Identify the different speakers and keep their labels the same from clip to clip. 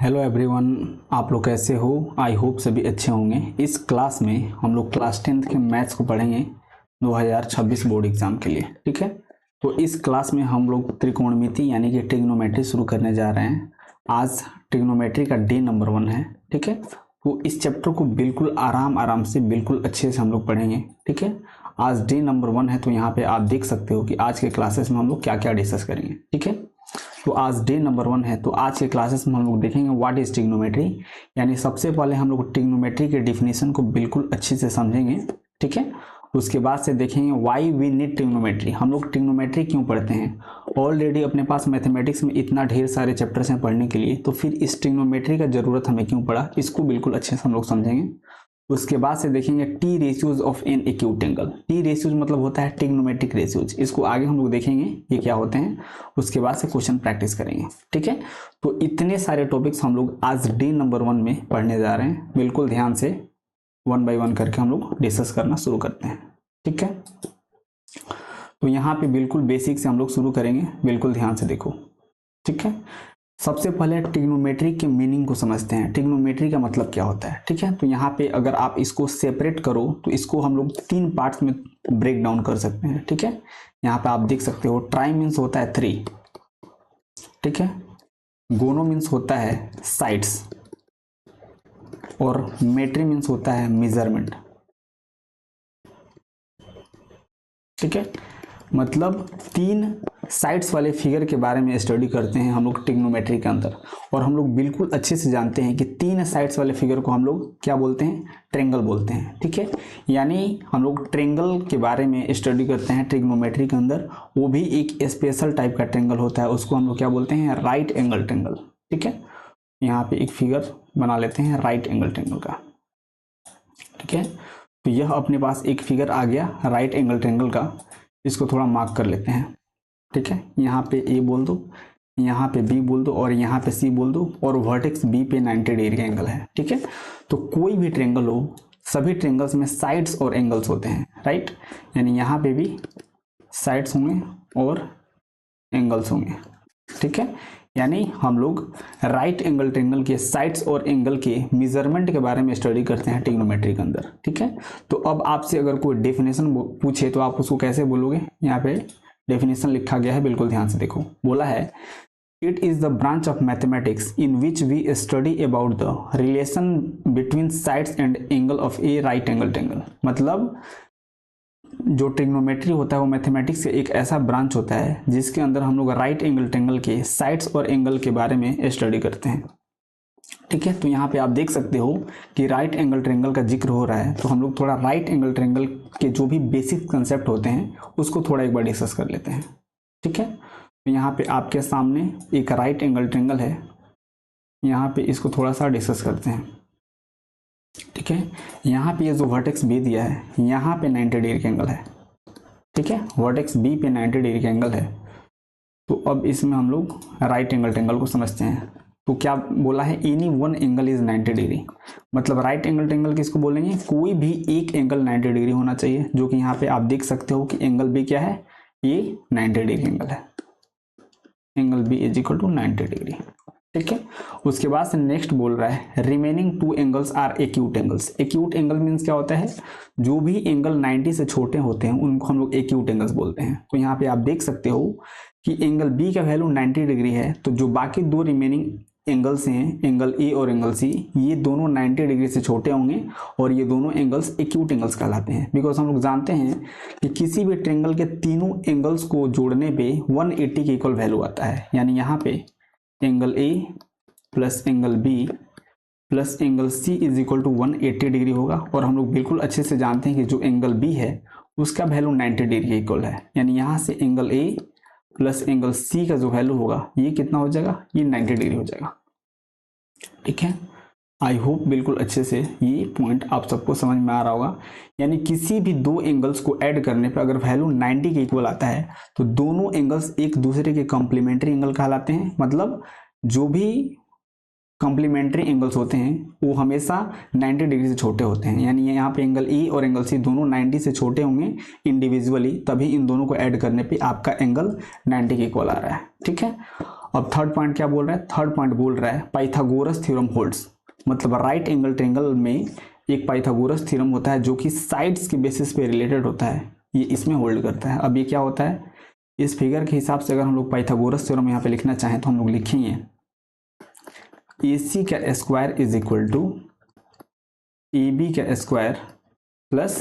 Speaker 1: Hello everyone, आप लोग कैसे हो। आई होप सभी अच्छे होंगे। इस क्लास में हम लोग क्लास 10th के मैथ्स को पढ़ेंगे 2026 बोर्ड एग्जाम के लिए। ठीक है, तो इस क्लास में हम लोग त्रिकोणमिति यानी कि ट्रिग्नोमेट्री शुरू करने जा रहे हैं। आज ट्रिग्नोमेट्री का डे नंबर 1 है। ठीक है, तो इस चैप्टर को बिल्कुल आराम से बिल्कुल अच्छे से हम लोग पढ़ेंगे। ठीक है, आज डे नंबर 1 है, तो यहाँ पे आप देख सकते हो कि आज के क्लासेस में हम लोग क्या क्या डिस्कस करेंगे। ठीक है, तो आज डे नंबर 1 है, तो आज के क्लासेस में हम लोग देखेंगे व्हाट इज ट्रिग्नोमेट्री। यानी सबसे पहले हम लोग ट्रिग्नोमेट्री के डिफिनेशन को बिल्कुल अच्छे से समझेंगे। ठीक है, उसके बाद से देखेंगे व्हाई वी नीड ट्रिग्नोमेट्री, हम लोग ट्रिग्नोमेट्री क्यों पढ़ते हैं। ऑलरेडी अपने पास मैथमेटिक्स में इतना ढेर सारे चैप्टर्स हैं पढ़ने के लिए, तो फिर इस ट्रिग्नोमेट्री का जरूरत हमें क्यों पड़ा, इसको बिल्कुल अच्छे से हम लोग समझेंगे। उसके बाद से देखेंगे T ratios of an acute angle. T ratios मतलब होता है ट्रिग्नोमेट्रिक रेशियोज, इसको आगे हम लोग देखेंगे ये क्या होते हैं। उसके बाद से क्वेश्चन प्रैक्टिस करेंगे। ठीक है, तो इतने सारे टॉपिक्स हम लोग आज डे नंबर 1 में पढ़ने जा रहे हैं। बिल्कुल ध्यान से 1 बाय 1 करके हम लोग डिस्कस करना शुरू करते हैं। ठीक है, तो यहाँ पे बिल्कुल बेसिक से हम लोग शुरू करेंगे, बिल्कुल ध्यान से देखो। ठीक है, सबसे पहले ट्रिग्नोमेट्री के मीनिंग को समझते हैं। ट्रिग्नोमेट्री का मतलब क्या होता है। ठीक है, तो यहाँ पे अगर आप इसको सेपरेट करो तो इसको हम लोग 3 पार्ट्स में ब्रेक डाउन कर सकते हैं। ठीक है, यहाँ पे आप देख सकते हो ट्राई मीन्स होता है 3। ठीक है, गोनो मीन्स होता है साइड्स, और मेट्री मीन्स होता है मेजरमेंट। ठीक है, मतलब 3 साइड्स वाले फिगर के बारे में स्टडी करते हैं हम लोग ट्रिग्नोमेट्री के अंदर। और हम लोग बिल्कुल अच्छे से जानते हैं कि 3 साइड्स वाले फिगर को हम लोग क्या बोलते हैं, ट्रेंगल बोलते हैं। ठीक है, यानी हम लोग ट्रेंगल के बारे में स्टडी करते हैं ट्रिग्नोमेट्री के अंदर। वो भी एक स्पेशल टाइप का ट्रेंगल होता है, उसको हम लोग क्या बोलते हैं, राइट एंगल ट्रेंगल। ठीक है, यहाँ पे एक फिगर बना लेते हैं राइट एंगल ट्रेंगल का। ठीक है, तो यह अपने पास एक फिगर आ गया राइट एंगल ट्रेंगल का, इसको थोड़ा मार्क कर लेते हैं। ठीक है, यहाँ पे ए बोल दो, यहाँ पे बी बोल दो, और यहाँ पे सी बोल दो, और वर्टेक्स बी पे 90 डिग्री का एंगल है। ठीक है, तो कोई भी ट्रेंगल हो, सभी ट्रेंगल्स में साइड्स और एंगल्स होते हैं। राइट, यानी यहाँ पे भी साइड्स होंगे और एंगल्स होंगे। ठीक है, यानी हम लोग राइट एंगल ट्रेंगल के साइड्स और एंगल के मेजरमेंट के बारे में स्टडी करते हैं ट्रिग्नोमेट्री के अंदर। ठीक है, तो अब आपसे अगर कोई डेफिनेशन पूछे तो आप उसको कैसे बोलोगे। यहाँ पे डेफिनेशन लिखा गया है, बिल्कुल ध्यान से देखो। बोला है it is the branch of mathematics in which we study about the relation between sides and angle of a right angle triangle. मतलब जो ट्रिग्नोमेट्री होता है वो मैथमेटिक्स का एक ऐसा ब्रांच होता है जिसके अंदर हम लोग राइट एंगल ट्रेंगल के साइड्स और एंगल के बारे में स्टडी करते हैं। ठीक है, तो यहाँ पे आप देख सकते हो कि राइट एंगल ट्रेंगल का जिक्र हो रहा है, तो हम लोग थोड़ा राइट एंगल ट्रेंगल के जो भी बेसिक कंसेप्ट होते हैं उसको थोड़ा एक बार डिस्कस कर लेते हैं। ठीक है, तो यहाँ पे आपके सामने एक राइट एंगल ट्रेंगल है, यहाँ पे इसको थोड़ा सा डिस्कस करते हैं। ठीक है, यहाँ पे ये जो वर्टेक्स बी दिया है, यहाँ पे 90 डिग्री का एंगल है। ठीक है, वर्टेक्स बी पे 90 डिग्री का एंगल है। तो अब इसमें हम लोग राइट एंगल ट्रेंगल को समझते हैं। तो क्या बोला है, any one angle is 90 degree. मतलब राइट एंगल ट्रेंगल किसको बोलेंगे, कोई भी एक एंगल 90 डिग्री होना चाहिए, जो कि यहाँ पे आप देख सकते हो कि एंगल बी क्या है, ये 90 डिग्री एंगल है। Angle B is equal to 90 degree. ठीक है, उसके बाद से नेक्स्ट बोल रहा है remaining 2 angles are acute angles. Acute angle means क्या होता है, जो भी एंगल 90 से छोटे होते हैं उनको हम लोग एक्यूट एंगल्स बोलते हैं। तो यहाँ पे आप देख सकते हो कि एंगल बी का वैल्यू 90 डिग्री है, तो जो बाकी 2 रिमेनिंग एंगल्स हैं, एंगल ए और एंगल सी, ये दोनों 90 डिग्री से छोटे होंगे और ये दोनों एंगल्स एक्यूट एंगल्स कहलाते हैं। बिकॉज हम लोग जानते हैं कि किसी भी ट्रेंगल के तीनों एंगल्स को जोड़ने पे 180 के इक्वल वैल्यू आता है। यानी यहाँ पे angle A plus angle B plus angle C is equal to 180 degree होगा। और हम लोग बिल्कुल अच्छे से जानते हैं कि जो एंगल बी है उसका वैल्यू 90 डिग्री के इक्वल है। यानी यहाँ से angle A plus angle C का जो वैल्यू होगा ये कितना हो जाएगा, ये 90 डिग्री हो जाएगा। ठीक है, आई होप बिल्कुल अच्छे से ये पॉइंट आप सबको समझ में आ रहा होगा। यानी किसी भी 2 एंगल्स को ऐड करने पर अगर वैल्यू 90 के इक्वल आता है तो दोनों एंगल्स एक दूसरे के कॉम्प्लीमेंट्री एंगल कहलाते हैं। मतलब जो भी कॉम्प्लीमेंट्री एंगल्स होते हैं वो हमेशा 90 डिग्री से छोटे होते हैं। यानी यहाँ पे एंगल ई और एंगल सी दोनों 90 से छोटे होंगे इंडिविजुअली, तभी इन दोनों को ऐड करने पे आपका एंगल 90 के इक्वल आ रहा है। ठीक है, अब थर्ड पॉइंट क्या बोल रहा है, थर्ड पॉइंट बोल रहा है पाइथागोरस थ्योरम होल्ड्स, मतलब राइट एंगल ट्रायंगल में एक पाइथागोरस थ्योरम होता है जो कि साइड्स के बेसिस पे रिलेटेड होता है, ये इसमें होल्ड करता है। अब ये क्या होता है, इस फिगर के हिसाब से अगर हम लोग पाइथागोरस थ्योरम यहाँ पे लिखना चाहें तो हम लोग लिखेंगे AC का square is equal to AB का स्क्वायर प्लस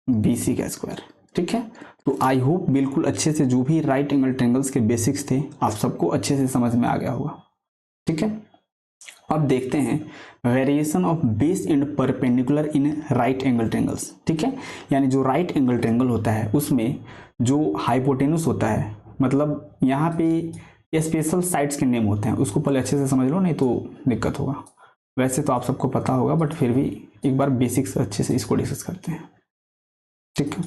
Speaker 1: BC का स्क्वायर। ठीक है, तो आई होप बिल्कुल अच्छे से जो भी राइट एंगल ट्रायंगल्स के बेसिक्स थे आप सबको अच्छे से समझ में आ गया होगा। ठीक है, अब देखते हैं variation of base and perpendicular in right angle triangles. ठीक है, यानी जो राइट एंगल ट्रायंगल होता है उसमें जो हाइपोटेन्यूस होता है, मतलब यहाँ पे स्पेशल साइड्स के नेम होते हैं, उसको पहले अच्छे से समझ लो नहीं तो दिक्कत होगा। वैसे तो आप सबको पता होगा बट फिर भी एक बार बेसिक्स अच्छे से इसको डिस्कस करते हैं। ठीक है,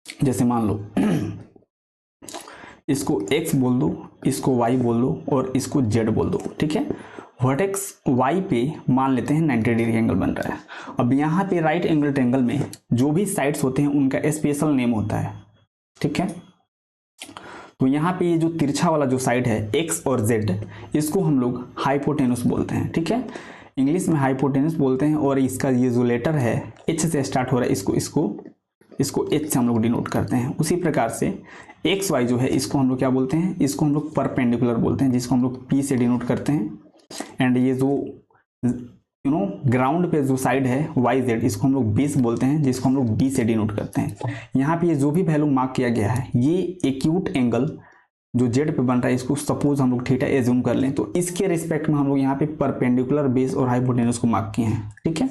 Speaker 1: जैसे मान लो इसको x बोल दो, इसको y बोल दो और इसको z बोल दो। ठीक है, वर्टेक्स y पे मान लेते हैं 90 डिग्री एंगल बन रहा है। अब यहाँ पे राइट एंगल ट्रायंगल में जो भी साइड्स होते हैं उनका स्पेशल नेम होता है। ठीक है, तो यहाँ पे ये जो तिरछा वाला जो साइड है x और z, इसको हम लोग हाइपोटेन्यूस बोलते हैं। ठीक है, इंग्लिश में हाइपोटेन्यूस बोलते हैं और इसका ये जो लेटर है h से स्टार्ट हो रहा है, इसको h से हम लोग डिनोट करते हैं। उसी प्रकार से एक्स वाई जो है इसको हम लोग क्या बोलते हैं, इसको हम लोग परपेंडिकुलर बोलते हैं, जिसको हम लोग P से डिनोट करते हैं। एंड ये जो ग्राउंड पे जो साइड है वाई जेड, इसको हम लोग बेस बोलते हैं, जिसको हम लोग B से डिनोट करते हैं। यहाँ पे ये जो भी वैल्यू मार्क किया गया है, ये एक्यूट एंगल जो जेड पे बन रहा है, इसको सपोज हम लोग थीटा एज्यूम कर लें तो इसके रिस्पेक्ट में हम लोग यहाँ पे परपेंडिकुलर बेस और हाइपोटेन्यूस को मार्क किए हैं। ठीक है,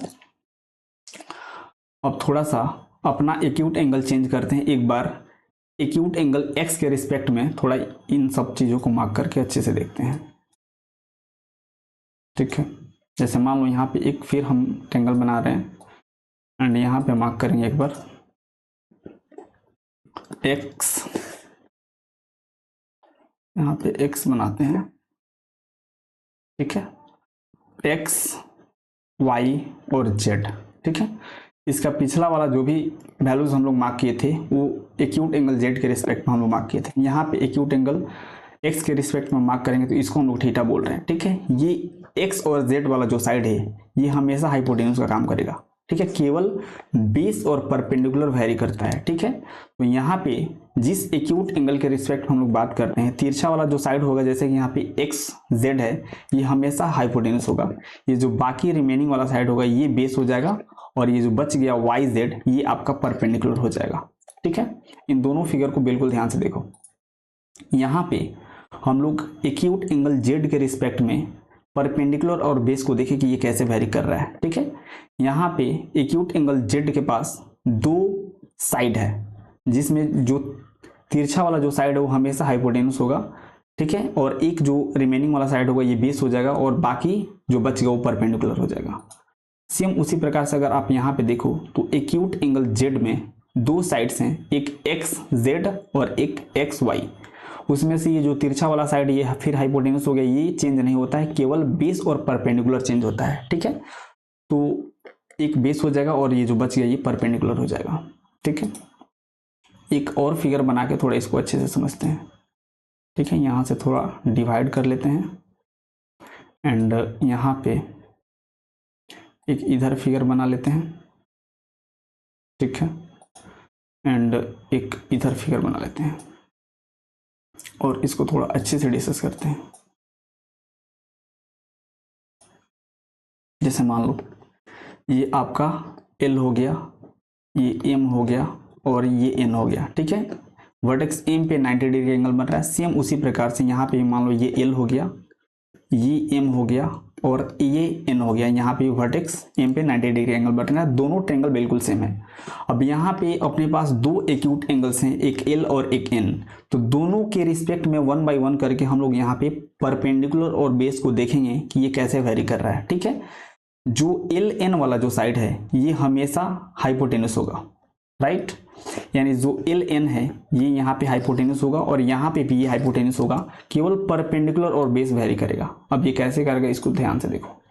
Speaker 1: अब थोड़ा सा अपना एक्यूट एंगल चेंज करते हैं। एक बार एक्यूट एंगल x के रिस्पेक्ट में थोड़ा इन सब चीज़ों को मार्क करके अच्छे से देखते हैं। ठीक है, जैसे मान लो यहाँ पे एक फिर हम ट्रायंगल बना रहे हैं एंड यहाँ पे मार्क करेंगे एक बार x, यहाँ पे x बनाते हैं। ठीक है, x y और z। ठीक है, इसका पिछला वाला जो भी वैल्यूज हम लोग मार्क किए थे वो एक्यूट एंगल z के रिस्पेक्ट में हम लोग मार्क किए थे। यहाँ पे एक्यूट एंगल x के रिस्पेक्ट में मार्क करेंगे तो इसको हम लोग थीटा बोल रहे हैं। ठीक है, ये x और z वाला जो साइड है ये हमेशा हाइपोटेन्यूस का काम करेगा। ठीक है, केवल बेस और परपेंडिकुलर वेरी करता है। ठीक है, तो यहाँ पे जिस एक्यूट एंगल के रिस्पेक्ट हम लोग बात करते हैं, तिरछा वाला जो साइड होगा, जैसे कि यहाँ पे एक्स जेड है, ये हमेशा हाइपोटेन्यूस होगा। ये जो बाकी रिमेनिंग वाला साइड होगा ये बेस हो जाएगा और ये जो बच गया वाई जेड ये आपका परपेंडिकुलर हो जाएगा। ठीक है, इन दोनों फिगर को बिल्कुल ध्यान से देखो। यहाँ पे हम लोग एक्यूट एंगल जेड के रिस्पेक्ट में परपेंडिकुलर और बेस को देखें कि ये कैसे वेरी कर रहा है। ठीक है, यहाँ पे एक्यूट एंगल जेड के पास दो साइड है, जिसमें जो तिरछा वाला जो साइड है वो हमेशा हाइपोटेन्यूस होगा। ठीक है, और एक जो रिमेनिंग वाला साइड होगा ये बेस हो जाएगा और बाकी जो बच गया वो परपेंडिकुलर हो जाएगा। सेम उसी प्रकार से अगर आप यहाँ पे देखो तो एक्यूट एंगल जेड में दो साइड्स हैं, एक एक्स जेड और एक एक्स वाई। उसमें से ये जो तिरछा वाला साइड ये फिर हाइपोटेन्यूस हो गया, ये चेंज नहीं होता है, केवल बेस और परपेंडिकुलर चेंज होता है। ठीक है, तो एक बेस हो जाएगा और ये जो बच गया ये परपेंडिकुलर हो जाएगा। ठीक है, एक और फिगर बना के थोड़ा इसको अच्छे से समझते हैं। ठीक है, यहाँ से थोड़ा डिवाइड कर लेते हैं एंड यहाँ पे एक इधर फिगर बना लेते हैं। ठीक है, एंड एक इधर फिगर बना लेते हैं और इसको थोड़ा अच्छे से डिस्कस करते हैं। जैसे मान लो ये आपका L हो गया, ये M हो गया और ये N हो गया। ठीक है, वर्टेक्स M पे 90 डिग्री एंगल बन रहा है। सेम उसी प्रकार से यहाँ पे मान लो ये L हो गया, ये M हो गया और ये N हो गया। यहाँ पे वर्टेक्स M पे 90 डिग्री एंगल बन रहा है, दोनों ट्रायंगल बिल्कुल सेम है। अब यहाँ पे अपने पास दो एक्यूट एंगल्स हैं, एक L और एक N, तो दोनों के रिस्पेक्ट में 1 बाय 1 करके हम लोग यहाँ पे परपेंडिकुलर और बेस को देखेंगे कि ये कैसे वेरी कर रहा है। ठीक है, जो LN वाला जो साइड है ये हमेशा हाइपोटेन्यूस होगा, राइट, यानी जो LN है ये यहाँ पे हाइपोटेन्यूस होगा और यहाँ पे भी ये हाइपोटेन्यूस होगा, केवल परपेंडिकुलर और बेस वेरी करेगा। अब ये कैसे करेगा इसको ध्यान से देखो।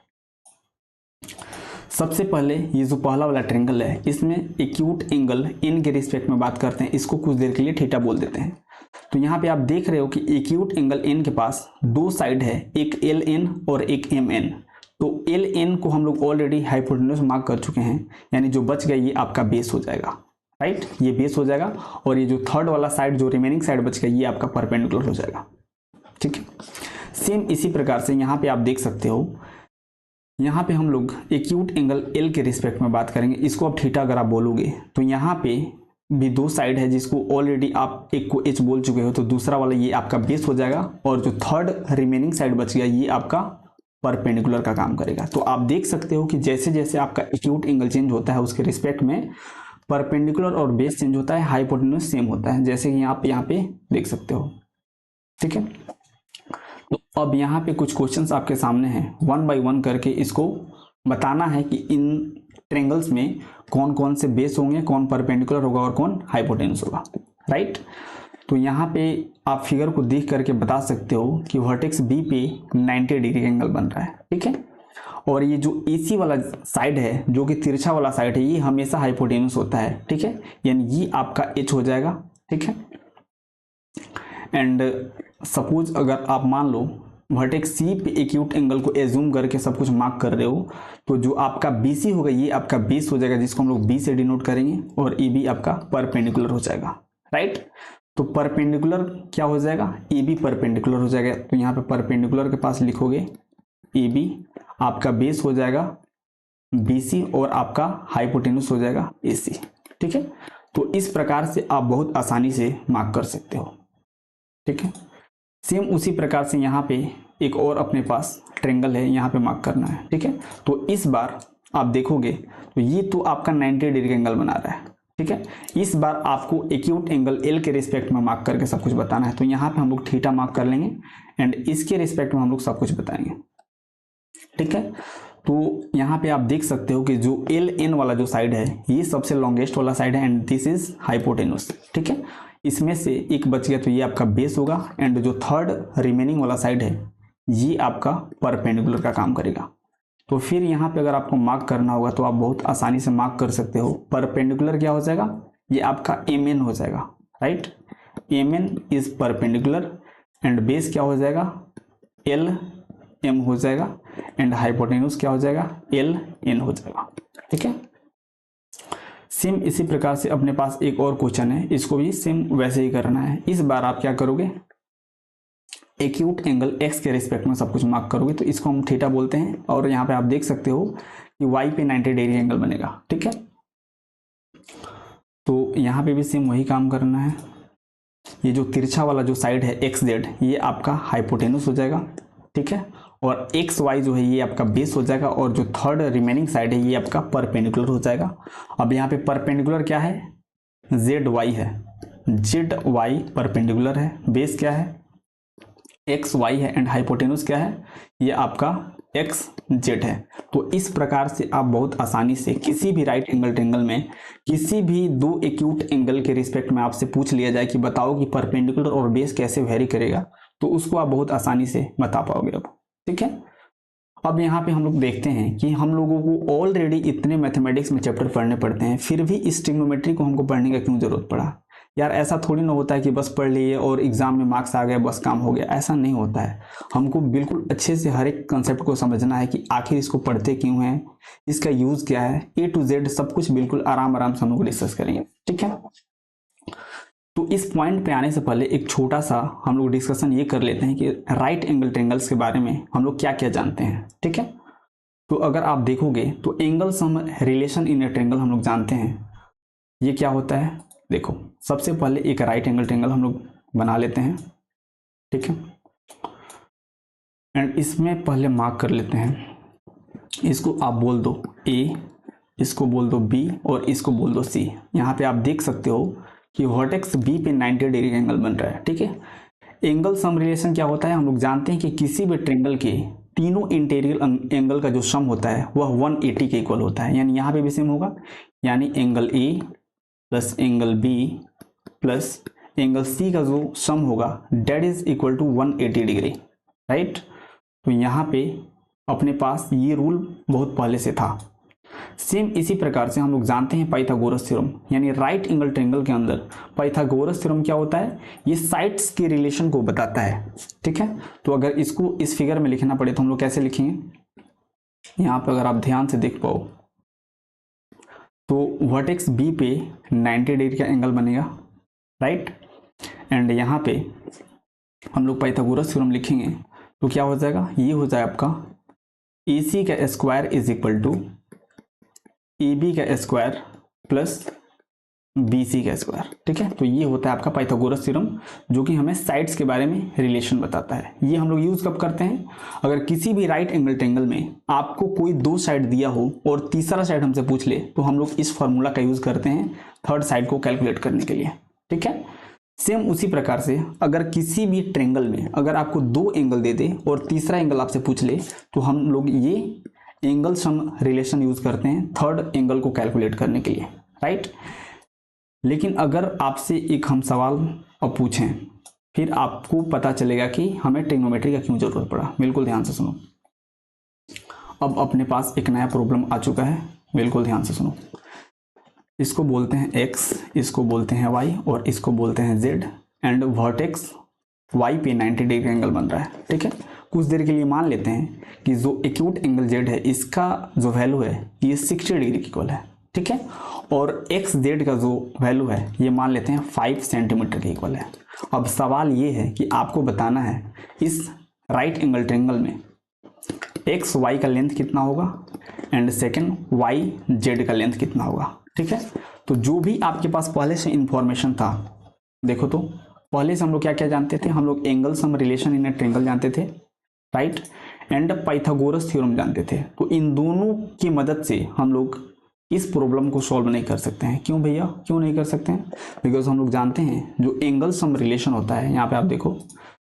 Speaker 1: सबसे पहले ये जो पहला वाला ट्रायंगल है इसमें एक्यूट एंगल N के रिस्पेक्ट में बात करते हैं, इसको कुछ देर के लिए थीटा बोल देते हैं। तो यहाँ पे आप देख रहे हो कि एक्यूट एंगल एन के पास दो साइड है, एक एल एन और एक एम एन। तो एल एन को हम लोग ऑलरेडी हाइपोटेन्यूज मार्क कर चुके हैं, यानी जो बच गया ये आपका बेस हो जाएगा, राइट, ये बेस हो जाएगा। और ये जो थर्ड वाला साइड, जो रिमेनिंग साइड बच गया, ये आपका परपेंडिकुलर हो जाएगा, ठीक है। सेम इसी प्रकार से यहाँ पे आप देख सकते हो, यहाँ पे हम लोग एक्यूट एंगल एल के रिस्पेक्ट में बात करेंगे। इसको अब थीटा अगर आप बोलोगे तो यहाँ पे भी दो साइड है, जिसको ऑलरेडी आप एक को एच बोल चुके हो, तो दूसरा वाला ये आपका बेस हो जाएगा, और जो थर्ड रिमेनिंग साइड बच गया ये आपका परपेंडिकुलर का काम करेगा। तो आप देख सकते हो कि जैसे जैसे आपका एक्यूट एंगल चेंज होता है उसके रिस्पेक्ट में परपेंडिकुलर और बेस चेंज होता है, हाइपोटेन्यूज सेम होता है, जैसे कि आप यहाँ पे देख सकते हो, ठीक है। तो अब यहाँ पे कुछ क्वेश्चंस आपके सामने हैं, वन बाय वन करके इसको बताना है कि इन ट्रायंगल्स में कौन कौन से बेस होंगे, कौन परपेंडिकुलर होगा और कौन हाइपोटेन्यूज होगा, राइट। तो यहाँ पे आप फिगर को देख करके बता सकते हो कि वर्टेक्स बी पे 90 डिग्री एंगल बन रहा है, ठीक है। और ये जो एसी वाला साइड है, जो कि तिरछा वाला साइड है, ये हमेशा हाइपोटेन्यूज होता है, ठीक है, यानी ये आपका एच हो जाएगा, ठीक है। एंड सपोज अगर आप मान लो वर्टेक्स सी पे एक्यूट एंगल को एज्यूम करके सब कुछ मार्क कर रहे हो, तो जो आपका बीसी होगा ये आपका बेस हो जाएगा, जिसको हम लोग बी से डिनोट करेंगे, और ए बी आपका परपेंडिकुलर हो जाएगा, राइट। तो परपेंडिकुलर क्या हो जाएगा, ए बी परपेंडिकुलर हो जाएगा। तो यहाँ पे परपेंडिकुलर के पास लिखोगे ए बी, आपका बेस हो जाएगा बी सी, और आपका हाइपोटेन्यूज हो जाएगा ए सी, ठीक है। तो इस प्रकार से आप बहुत आसानी से मार्क कर सकते हो, ठीक है। सेम उसी प्रकार से यहाँ पे एक और अपने पास ट्रायंगल है, यहाँ पे मार्क करना है, ठीक है। तो इस बार आप देखोगे तो ये तो आपका 90 डिग्री एंगल बना रहा है, ठीक है। इस बार आपको एक्यूट एंगल एल के रिस्पेक्ट में मार्क करके सब कुछ बताना है। तो यहाँ पे हम लोग थीटा मार्क कर लेंगे, एंड इसके रिस्पेक्ट में हम लोग सब कुछ बताएंगे, ठीक है। तो यहाँ पे आप देख सकते हो कि जो एल एन वाला जो साइड है ये सबसे लॉन्गेस्ट वाला साइड है, एंड दिस इज हाइपोटेन्यूज, ठीक है। इसमें से एक बच गया तो ये आपका बेस होगा, एंड जो थर्ड रिमेनिंग वाला साइड है ये आपका परपेंडिकुलर का काम करेगा। तो फिर यहाँ पे अगर आपको मार्क करना होगा तो आप बहुत आसानी से मार्क कर सकते हो। परपेंडिकुलर क्या हो जाएगा, ये आपका एम एन हो जाएगा, right. M N is perpendicular, and base क्या हो जाएगा, एल एम हो जाएगा, एंड हाइपोटेन्यूज क्या हो जाएगा, एल एन हो जाएगा, ठीक है। सेम इसी प्रकार से अपने पास एक और क्वेश्चन है, इसको भी सेम वैसे ही करना है। इस बार आप क्या करोगे, एक्यूट एंगल एक्स के रिस्पेक्ट में सब कुछ मार्क करोगे, तो इसको हम थीटा बोलते हैं। और यहाँ पे आप देख सकते हो कि वाई पे 90 डिग्री एंगल बनेगा, ठीक है। तो यहाँ पे भी सेम वही काम करना है। ये जो तिरछा वाला जो साइड है एक्स जेड, ये आपका हाइपोटेन्यूज हो जाएगा, ठीक है। और एक्स वाई जो है ये आपका बेस हो जाएगा, और जो थर्ड रिमेनिंग साइड है ये आपका परपेंडिकुलर हो जाएगा। अब यहाँ पे परपेंडिकुलर क्या है, जेड वाई है, जेड वाई परपेंडिकुलर है, बेस क्या है, एक्स वाई है, एंड हाइपोटेन्यूज क्या है, ये आपका एक्स जेड है। तो इस प्रकार से आप बहुत आसानी से किसी भी राइट एंगल ट्रायंगल में किसी भी दो एक्यूट एंगल के रिस्पेक्ट में आपसे पूछ लिया जाए कि बताओ कि परपेंडिकुलर और बेस कैसे वेरी करेगा, तो उसको आप बहुत आसानी से बता पाओगे अब, ठीक है। अब यहाँ पे हम लोग देखते हैं कि हम लोगों को ऑलरेडी इतने मैथमेटिक्स में चैप्टर पढ़ने पड़ते हैं, फिर भी इस ट्रिग्नोमेट्री को हमको पढ़ने का क्यों जरूरत पड़ा। यार ऐसा थोड़ी ना होता है कि बस पढ़ लिए और एग्जाम में मार्क्स आ गए बस काम हो गया, ऐसा नहीं होता है। हमको बिल्कुल अच्छे से हर एक कंसेप्ट को समझना है कि आखिर इसको पढ़ते क्यों हैं, इसका यूज क्या है, ए टू जेड सब कुछ बिल्कुल आराम आराम से हम लोग डिस्कस करेंगे, ठीक है। तो इस पॉइंट पे आने से पहले एक छोटा सा हम लोग डिस्कशन ये कर लेते हैं कि राइट एंगल ट्रायंगल्स के बारे में हम लोग क्या क्या जानते हैं, ठीक है। तो अगर आप देखोगे तो angle sum relation in a triangle हम लोग जानते हैं, ये क्या होता है। देखो सबसे पहले एक राइट एंगल ट्रायंगल हम लोग बना लेते हैं, ठीक है। एंड इसमें पहले मार्क कर लेते हैं, इसको आप बोल दो ए, इसको बोल दो बी, और इसको बोल दो सी। यहाँ पे आप देख सकते हो कि वर्टेक्स बी पे 90 डिग्री एंगल बन रहा है, ठीक है। एंगल सम रिलेशन क्या होता है, हम लोग जानते हैं कि किसी भी ट्रायंगल के तीनों इंटीरियर एंगल का जो सम होता है वह 180 के इक्वल होता है, यानी यहाँ पे भी सेम होगा, यानी angle A plus angle B plus angle C का जो सम होगा that is equal to 180 degree, right. तो यहाँ पे अपने पास ये रूल बहुत पहले से था। सेम इसी प्रकार से हम लोग जानते हैं पाइथागोरस थ्योरम, यानी राइट एंगल ट्रायंगल के अंदर पाइथागोरस थ्योरम क्या होता है, ये साइड्स के रिलेशन को बताता है। ठीक है, तो अगर इसको इस फिगर में लिखना पड़े तो हम लोग कैसे लिखेंगे, यहाँ पे अगर आप ध्यान से देख पाओ तो वर्टेक्स बी पे 90 डिग्री का एंगल बनेगा, राइट। एंड यहाँ पे हम लोग पाइथागोरस थ्योरम लिखेंगे तो क्या हो जाएगा, ये हो जाए आपका AC का square is equal to AB का स्क्वायर प्लस BC का स्क्वायर। ठीक है, तो ये होता है आपका पाइथागोरस थ्योरम, जो कि हमें साइड्स के बारे में रिलेशन बताता है। ये हम लोग यूज कब करते हैं, अगर किसी भी राइट एंगल ट्रायंगल में आपको कोई दो साइड दिया हो और तीसरा साइड हमसे पूछ ले तो हम लोग इस फॉर्मूला का यूज करते हैं थर्ड साइड को कैलकुलेट करने के लिए। ठीक है, सेम उसी प्रकार से अगर किसी भी ट्रायंगल में अगर आपको दो एंगल दे दे और तीसरा एंगल आपसे पूछ ले तो हम लोग ये एंगल सम रिलेशन यूज करते हैं थर्ड एंगल को कैलकुलेट करने के लिए, राइट। लेकिन अगर आपसे एक हम सवाल अब पूछें फिर आपको पता चलेगा कि हमें ट्रिग्नोमेट्री का क्यों जरूरत पड़ा। बिल्कुल ध्यान से सुनो, अब अपने पास एक नया प्रॉब्लम आ चुका है, बिल्कुल ध्यान से सुनो। इसको बोलते हैं x, इसको बोलते हैं y और इसको बोलते हैं z एंड वर्टेक्स y पे 90 डिग्री एंगल बन रहा है। ठीक है, कुछ देर के लिए मान लेते हैं कि जो एक्यूट एंगल z है इसका जो वैल्यू है ये 60 डिग्री की इक्वल है। ठीक है, और एक्स जेड का जो वैल्यू है ये मान लेते हैं 5 सेंटीमीटर के इक्वल है। अब सवाल ये है कि आपको बताना है इस राइट एंगल ट्रायंगल में एक्स वाई का लेंथ कितना होगा एंड सेकंड वाई जेड का लेंथ कितना होगा। ठीक है, तो जो भी आपके पास पहले से इंफॉर्मेशन था, देखो तो पहले से हम लोग क्या क्या जानते थे, हम लोग angle sum relation in a triangle जानते थे, राइट, एंड पाइथागोरस थ्योरम जानते थे। तो इन दोनों की मदद से हम लोग इस प्रॉब्लम को सॉल्व नहीं कर सकते हैं। क्यों भैया, क्यों नहीं कर सकते हैं, बिकॉज हम लोग जानते हैं जो एंगल सम रिलेशन होता है, यहाँ पे आप देखो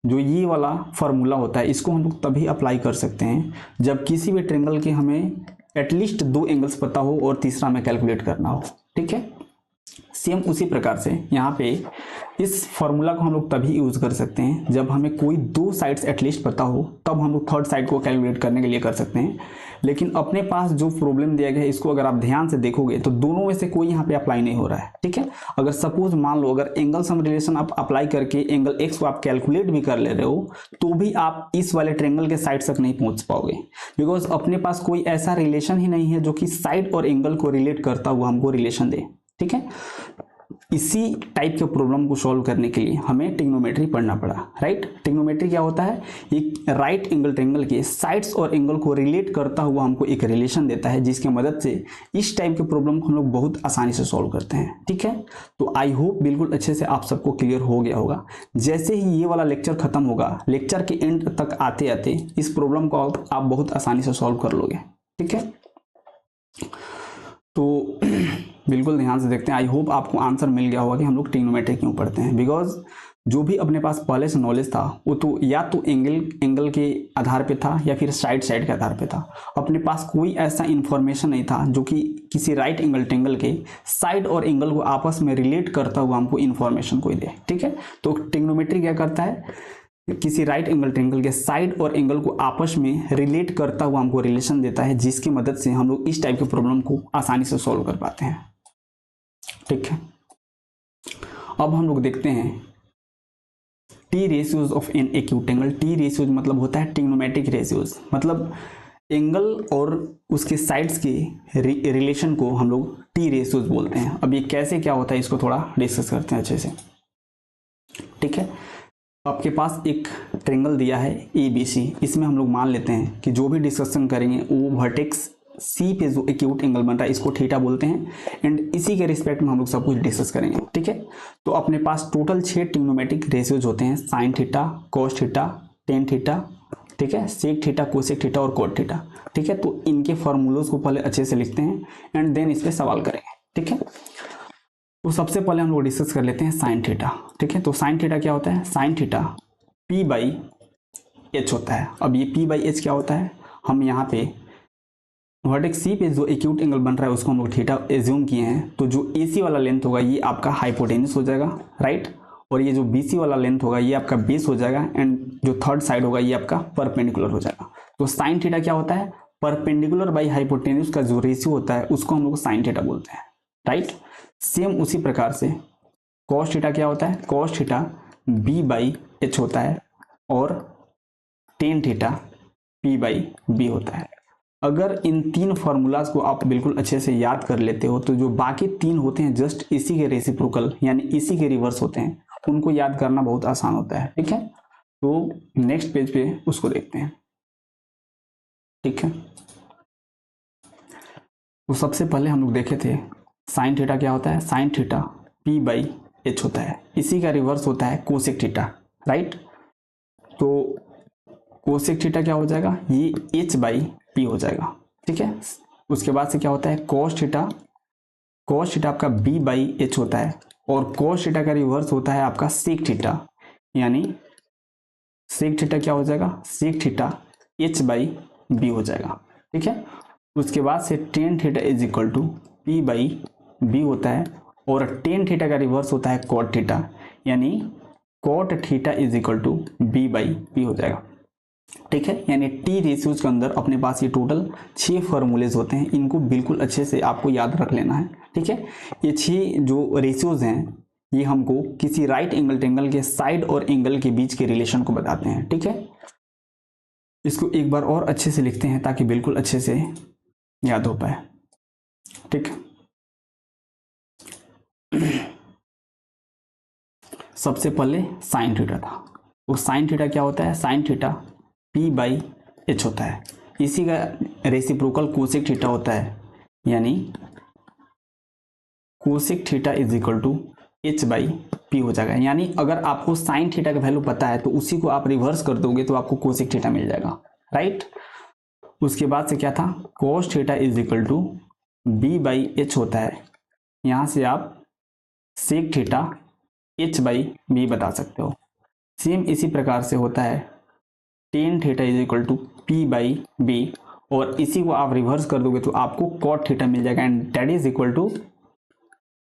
Speaker 1: जो ये वाला फॉर्मूला होता है इसको हम लोग तभी अप्लाई कर सकते हैं जब किसी भी ट्रायंगल के हमें एटलीस्ट दो एंगल्स पता हो और तीसरा हमें कैलकुलेट करना हो। ठीक है, सेम उसी प्रकार से यहाँ पे इस फॉर्मूला को हम लोग तभी यूज कर सकते हैं जब हमें कोई दो साइड्स एटलीस्ट पता हो, तब हम लोग थर्ड साइड को कैलकुलेट करने के लिए कर सकते हैं। लेकिन अपने पास जो प्रॉब्लम दिया गया है इसको अगर आप ध्यान से देखोगे तो दोनों में से कोई यहाँ पे अप्लाई नहीं हो रहा है। ठीक है, अगर सपोज मान लो अगर एंगल सम रिलेशन आप अप्लाई करके एंगल एक्स को आप कैलकुलेट भी कर ले रहे हो तो भी आप इस वाले ट्रायंगल के साइड तक नहीं पहुंच पाओगे, बिकॉज अपने पास कोई ऐसा रिलेशन ही नहीं है जो कि साइड और एंगल को रिलेट करता हुआ हमको रिलेशन दे। ठीक है, इसी टाइप के प्रॉब्लम को सॉल्व करने के लिए हमें ट्रिग्नोमेट्री पढ़ना पड़ा, राइट। ट्रिग्नोमेट्री क्या होता है, एक राइट एंगल ट्रायंगल के साइड्स और एंगल को रिलेट करता हुआ हमको एक रिलेशन देता है जिसकी मदद से इस टाइप के प्रॉब्लम को हम लोग बहुत आसानी से सॉल्व करते हैं। ठीक है, तो आई होप बिल्कुल अच्छे से आप सबको क्लियर हो गया होगा। जैसे ही ये वाला लेक्चर खत्म होगा, लेक्चर के एंड तक आते आते इस प्रॉब्लम को आप बहुत आसानी से सॉल्व कर लोगे। ठीक है, तो बिल्कुल ध्यान से देखते हैं। आई होप आपको आंसर मिल गया होगा कि हम लोग ट्रिग्नोमेट्री क्यों पढ़ते हैं, बिकॉज जो भी अपने पास पहले से नॉलेज था वो तो या तो एंगल के आधार पे था या फिर साइड के आधार पे था। अपने पास कोई ऐसा इंफॉर्मेशन नहीं था जो कि किसी राइट एंगल ट्रायंगल के साइड और एंगल को आपस में रिलेट करता हुआ हमको इंफॉर्मेशन कोई दे। ठीक है, तो ट्रिग्नोमेट्री क्या करता है, किसी राइट एंगल ट्रायंगल के साइड और एंगल को आपस में रिलेट करता हुआ हमको रिलेशन देता है जिसकी मदद से हम लोग इस टाइप के प्रॉब्लम को आसानी से सॉल्व कर पाते हैं। ठीक है, अब हम लोग देखते हैं T ratios of an acute angle. T ratios मतलब होता है ट्रिग्नोमेट्रिक रेशियोज, मतलब एंगल और उसके साइड्स के रिलेशन को हम लोग टी रेशियोज बोलते हैं। अब ये कैसे क्या होता है इसको थोड़ा डिस्कस करते हैं अच्छे से। ठीक है, आपके पास एक ट्रायंगल दिया है ABC, इसमें हम लोग मान लेते हैं कि जो भी डिस्कशन करेंगे वो वर्टेक्स C पे जो एक्यूट एंगल बन रहा है इसको थीटा बोलते हैं एंड इसी के रिस्पेक्ट में हम लोग सब कुछ डिस्कस करेंगे। ठीक है, तो अपने पास टोटल 6 ट्रिग्नोमेट्रिक रेशियोज होते हैं, sine theta, cos theta, tan theta, ठीक है, सेक थीटा, कोसेक थीटा और कोट थीटा। ठीक है, तो इनके फॉर्मूलोज को पहले अच्छे से लिखते हैं एंड देन इस पर सवाल करेंगे। ठीक है, तो सबसे पहले हम लोग डिस्कस कर लेते हैं साइन थीटा। ठीक है, तो साइन थीटा क्या होता है, साइन थीटा P/H होता है। अब ये P/H क्या होता है, हम यहाँ पे वर्टेक्स C पे जो एक्यूट एंगल बन रहा है उसको हम लोग थीटा एज्यूम किए हैं, तो जो AC वाला लेंथ होगा ये आपका हाइपोटेन्यूस हो जाएगा, राइट, और ये जो BC वाला लेंथ होगा ये आपका बेस हो जाएगा एंड जो थर्ड साइड होगा ये आपका परपेंडिकुलर हो जाएगा। तो साइन थीटा क्या होता है, परपेंडिकुलर बाई हाइपोटेन्यूज का जो रेशियो होता है उसको हम लोग साइन थीटा बोलते हैं, राइट। सेम उसी प्रकार से कॉस थीटा क्या होता है, cos theta B by H होता है और tan theta P by B होता है। अगर इन तीन फॉर्मूलाज को आप बिल्कुल अच्छे से याद कर लेते हो तो जो बाकी तीन होते हैं जस्ट इसी के रेसिप्रोकल यानी इसी के रिवर्स होते हैं, उनको याद करना बहुत आसान होता है, ठीक है। तो नेक्स्ट पेज पे उसको देखते हैं, ठीक है। तो सबसे पहले हम लोग देखे थे साइन थीटा क्या होता है, sine theta P by H होता है, इसी का रिवर्स होता है कोसेक थीटा, राइट। तो कोसेक थीटा क्या हो जाएगा, ये एच बाई पी हो जाएगा, ठीक है। उसके बाद से क्या होता है कॉस थीटा, कॉस थीटा आपका बी बाई एच होता है और कॉस थीटा का रिवर्स होता है आपका सेक थीटा, यानी सेक थीटा क्या हो जाएगा, sec theta H by B हो जाएगा, ठीक है। उसके बाद से tan theta is equal to P by B होता है और टेन थीटा का रिवर्स होता है कॉट थीटा, यानी cot theta is equal to B by P हो जाएगा, ठीक है। यानी टी रेशियोज के अंदर अपने पास ये टोटल 6 फॉर्मूलेज होते हैं, इनको बिल्कुल अच्छे से आपको याद रख लेना है, ठीक है। ये 6 जो रेशियोज हैं ये हमको किसी राइट एंगल ट्रायंगल के साइड और एंगल के बीच के रिलेशन को बताते हैं, ठीक है। इसको एक बार और अच्छे से लिखते हैं ताकि बिल्कुल अच्छे से याद हो पाए, ठीक। सबसे पहले साइन थीटा था, वो साइन थीटा क्या होता है, sine theta P by H होता है, इसी का रेसिप्रोकल कोसेक थीटा होता है, यानी cosec theta is equal to H by P हो जाएगा। यानी अगर आपको साइन थीटा का वैल्यू पता है तो उसी को आप रिवर्स कर दोगे तो आपको कोसेक थीटा मिल जाएगा, राइट। उसके बाद से क्या था, cos theta is equal to B by H होता है, यहां से आप sec theta H by B बता सकते हो। सेम इसी प्रकार से होता है tan theta is equal to P by B और इसी को आप रिवर्स कर दोगे तो आपको कॉट थीटा मिल जाएगा and that is equal to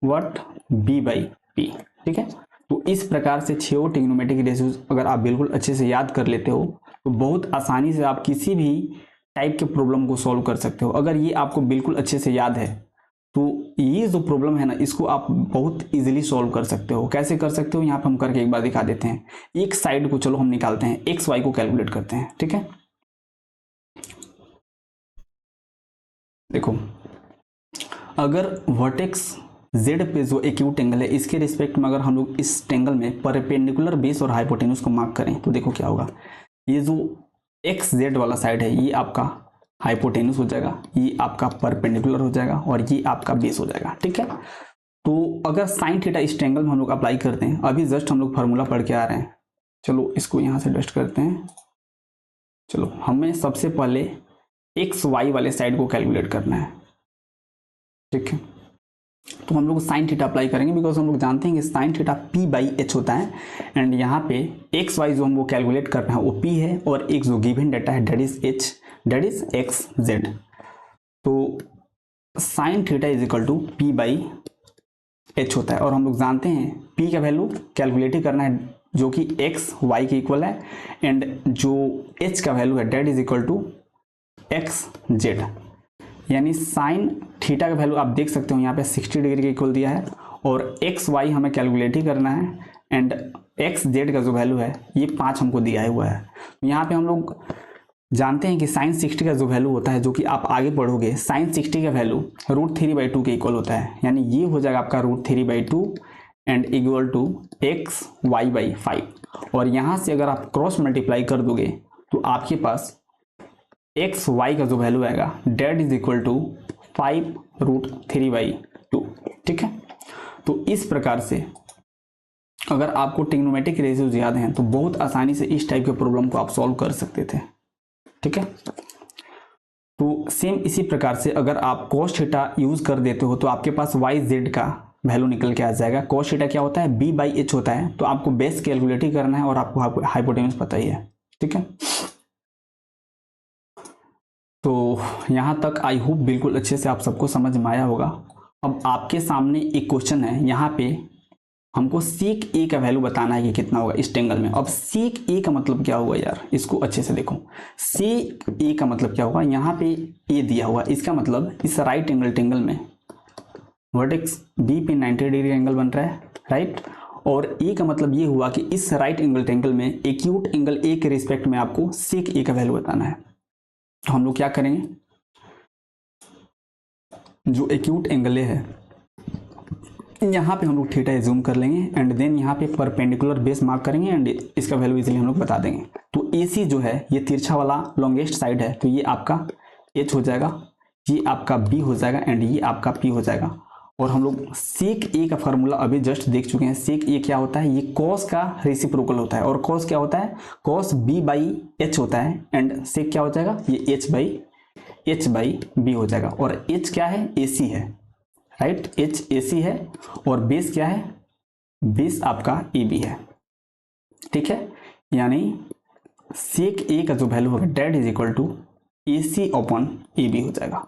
Speaker 1: what, B by P, ठीक है। तो इस प्रकार से 6 ट्रिग्नोमेट्रिक रेशियोज अगर आप बिल्कुल अच्छे से याद कर लेते हो तो बहुत आसानी से आप किसी भी टाइप के प्रॉब्लम को सॉल्व कर सकते हो। अगर ये आपको बिल्कुल अच्छे से याद है तो ये जो प्रॉब्लम है ना इसको आप बहुत इजीली सॉल्व कर सकते हो। कैसे कर सकते हो, यहाँ पे हम करके एक बार दिखा देते हैं। एक साइड को चलो हम निकालते हैं, एक्स वाई को कैलकुलेट करते हैं, ठीक है। देखो अगर वर्टेक्स जेड पे जो एक्यूट एंगल है इसके रिस्पेक्ट में अगर हम लोग इस एंगल में परपेंडिकुलर बेस और हाइपोटेन्यूज को मार्क करें तो देखो क्या होगा, ये जो एक्स जेड वाला साइड है ये आपका हाइपोटेन्यूज हो जाएगा, ये आपका परपेंडिकुलर हो जाएगा और ये आपका बेस हो जाएगा, ठीक है। तो अगर साइन थीटा इस ट्रायंगल में हम लोग अप्लाई करते हैं, अभी जस्ट हम लोग फार्मूला पढ़ के आ रहे हैं, चलो इसको यहाँ से डस्ट करते हैं। चलो हमें सबसे पहले एक्स वाई वाले साइड को कैलकुलेट करना है, ठीक है। तो हम लोग साइन थीटा अप्लाई करेंगे बिकॉज हम लोग जानते हैं कि sine theta P by H होता है एंड यहाँ पे एक्स वाई जो हमको कैलकुलेट करना है वो पी है और एक जो गिवन डेटा है that is H, that is X Z. तो sine theta is equal to P by H होता है और हम लोग जानते हैं पी का वैल्यू कैलकुलेट ही करना है जो कि एक्स वाई के इक्वल है एंड जो एच का वैल्यू है that is equal to X Z. यानी साइन थीटा का वैल्यू आप देख सकते हो यहाँ पे 60 डिग्री के इक्वल दिया है और एक्स वाई हमें कैलकुलेट ही करना है एंड एक्स जेड का जो वैल्यू है ये 5 हमको दिया हुआ है। तो यहाँ पे हम लोग जानते हैं कि साइन 60 का जो वैल्यू होता है जो कि आप आगे पढ़ोगे, साइन 60 का वैल्यू √3/2 के इक्वल होता है, यानी ये हो जाएगा आपका √3/2 and equal to X Y by 5 और यहाँ से अगर आप क्रॉस मल्टीप्लाई कर दोगे तो आपके पास एक्स वाई का जो वैल्यू आएगा डेट इज इक्वल टू 5√3/2, ठीक है। तो इस प्रकार से अगर आपको ट्रिग्नोमेट्रिक रेशियोज याद हैं तो बहुत आसानी से इस टाइप के प्रॉब्लम को आप सॉल्व कर सकते थे, ठीक है। तो सेम इसी प्रकार से अगर आप cos थीटा यूज कर देते हो तो आपके पास वाई जेड का वैल्यू निकल के आ जाएगा। cos थीटा क्या होता है, b बाई एच होता है, तो आपको बेस कैलकुलेट ही करना है और आपको हाइपोटेन्यूज पता ही है, ठीक है। तो यहाँ तक आई होप बिल्कुल अच्छे से आप सबको समझ में आया होगा। अब आपके सामने एक क्वेश्चन है, यहाँ पे हमको सेक ए का वैल्यू बताना है कि कितना होगा इस ट्रेंगल में। अब सेक ए का मतलब क्या होगा यार, इसको अच्छे से देखो। सेक ए का मतलब क्या होगा, यहाँ पे ए दिया हुआ, इसका मतलब इस राइट एंगल ट्रेंगल में वर्टेक्स बी पे 90 डिग्री एंगल बन रहा है, राइट। और ए का मतलब ये हुआ कि इस राइट एंगल ट्रेंगल में एक्यूट एंगल ए के रिस्पेक्ट में आपको सेक ए का वैल्यू बताना है। तो हम लोग क्या करेंगे, जो एक्यूट एंगल ए है यहाँ पे हम लोग थीटा जूम कर लेंगे एंड देन यहाँ पे परपेंडिकुलर बेस मार्क करेंगे एंड इसका वैल्यू इजीली हम लोग बता देंगे। तो AC जो है ये तिरछा वाला लॉन्गेस्ट साइड है, तो ये आपका H हो जाएगा, ये आपका B हो जाएगा एंड ये आपका P हो जाएगा। और हम लोग सेक ए का फार्मूला अभी जस्ट देख चुके हैं। सेक ए क्या होता है, ये कॉस का रेसिप्रोकल होता है। और कॉस क्या होता है, कॉस B/H होता है एंड सेक क्या हो जाएगा, ये H/B हो जाएगा। और H क्या है, AC है, राइट। H AC है और बेस क्या है, बेस आपका AB है, ठीक है। यानी सेक ए का जो वैल्यू होगा that is equal to AC/AB हो जाएगा,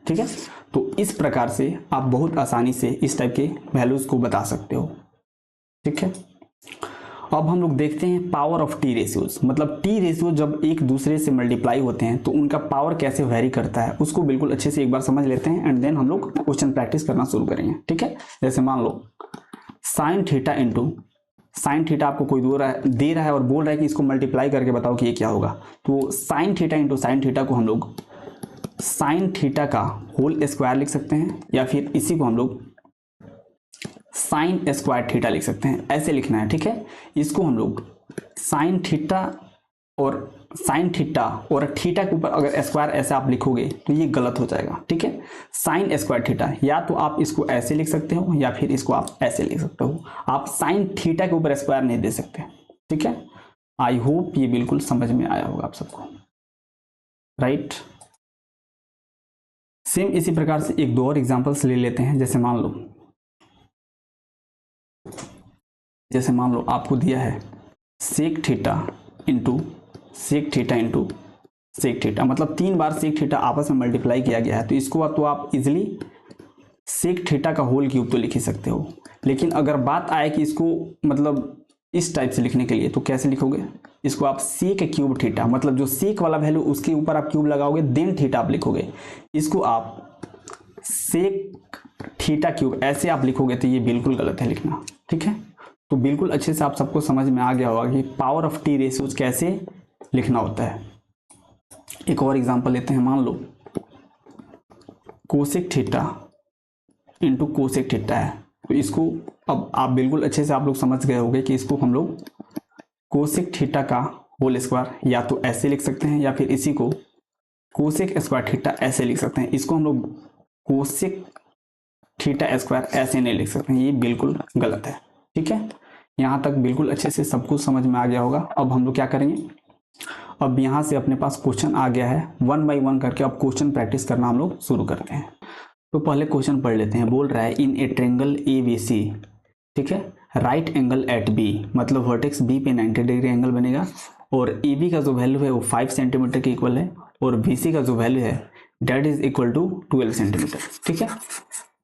Speaker 1: ठीक है। तो इस प्रकार से आप बहुत आसानी से इस टाइप के वैल्यूज को बता सकते हो, ठीक है। अब हम लोग देखते हैं पावर ऑफ टी रेशियोज, मतलब टी रेशियो जब एक दूसरे से मल्टीप्लाई होते हैं तो उनका पावर कैसे वेरी करता है, उसको बिल्कुल अच्छे से एक बार समझ लेते हैं एंड देन हम लोग क्वेश्चन प्रैक्टिस करना शुरू करेंगे, ठीक है। जैसे मान लो sine theta into sine theta आपको कोई दे रहा है और बोल रहा है कि इसको मल्टीप्लाई करके बताओ कि ये क्या होगा। तो sine theta into sine theta को हम लोग साइन थीटा का होल स्क्वायर लिख सकते हैं या फिर इसी को हम लोग साइन स्क्वायर थीटा लिख सकते हैं, ऐसे लिखना है, ठीक है। इसको हम लोग साइन थीटा और थीटा के ऊपर अगर स्क्वायर ऐसे आप लिखोगे तो ये गलत हो जाएगा, ठीक है। साइन स्क्वायर थीटा या तो आप इसको ऐसे लिख सकते हो या फिर इसको आप ऐसे लिख सकते हो, आप साइन थीटा के ऊपर स्क्वायर नहीं दे सकते, ठीक है। आई होप ये बिल्कुल समझ में आया होगा आप सबको, राइट। सेम इसी प्रकार से एक दो और एग्जांपल्स ले लेते हैं। जैसे मान लो आपको दिया है sec theta into sec theta, मतलब 3 बार सेक थीटा आपस में मल्टीप्लाई किया गया है, तो इसको तो आप इजिली सेक थीटा का होल क्यूब तो लिख ही सकते हो। लेकिन अगर बात आए कि इसको मतलब इस टाइप से लिखने के लिए तो कैसे लिखोगे, इसको आप सेक क्यूब थीटा, मतलब जो सेक वाला वैल्यू उसके ऊपर आप क्यूब लगाओगे देन थीटा आप लिखोगे, इसको आप सेक थीटा क्यूब ऐसे आप लिखोगे तो ये बिल्कुल गलत है लिखना, ठीक है। तो बिल्कुल अच्छे से आप सबको समझ में आ गया होगा कि पावर ऑफ टी रेशियोज कैसे लिखना होता है। एक और एग्जांपल लेते हैं। मान लो cosec theta into cosec theta है, तो इसको अब आप बिल्कुल अच्छे से आप लोग समझ गए होंगे कि इसको हम लोग कोसेक थीटा का होल स्क्वायर या तो ऐसे लिख सकते हैं या फिर इसी को कोसेक स्क्वायर थीटा ऐसे लिख सकते हैं। इसको हम लोग कोसेक थीटा स्क्वायर ऐसे नहीं लिख सकते हैं, ये बिल्कुल गलत है, ठीक है। यहाँ तक बिल्कुल अच्छे से सब कुछ समझ में आ गया होगा। अब हम लोग क्या करेंगे, अब यहाँ से अपने पास क्वेश्चन आ गया है, 1 बाय 1 करके अब क्वेश्चन प्रैक्टिस करना हम लोग शुरू करते हैं। तो पहले क्वेश्चन पढ़ लेते हैं। बोल रहा है इन ए ट्रेंगल ABC, ठीक है, राइट एंगल एट B, मतलब वर्टेक्स B पे 90 डिग्री एंगल बनेगा और AB का जो वैल्यू है वो 5 सेंटीमीटर के इक्वल है और BC का जो वैल्यू है that is equal to 12 centimetre, ठीक है।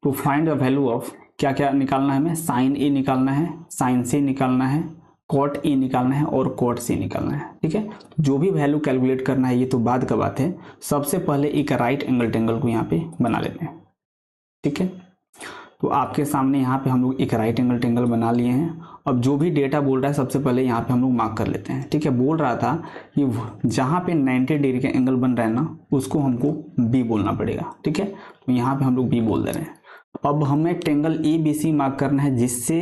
Speaker 1: तो फाइंड द वैल्यू ऑफ, क्या क्या निकालना है हमें, साइन A निकालना है, साइन C निकालना है, कॉट A निकालना है और कॉट C निकालना है, ठीक है। जो भी वैल्यू कैलकुलेट करना है ये तो बाद का बात है, सबसे पहले एक राइट एंगल ट्रेंगल को यहाँ पे बना लेते हैं, ठीक है। तो आपके सामने यहाँ पे हम लोग एक राइट एंगल ट्रेंगल बना लिए हैं। अब जो भी डेटा बोल रहा है सबसे पहले यहाँ पे हम लोग मार्क कर लेते हैं, ठीक है। बोल रहा था कि जहाँ पे 90 डिग्री का एंगल बन रहा है ना उसको हमको B बोलना पड़ेगा, ठीक है। तो यहाँ पे हम लोग B बोल दे रहे हैं। अब हमें ट्रेंगल ABC मार्क करना है, जिससे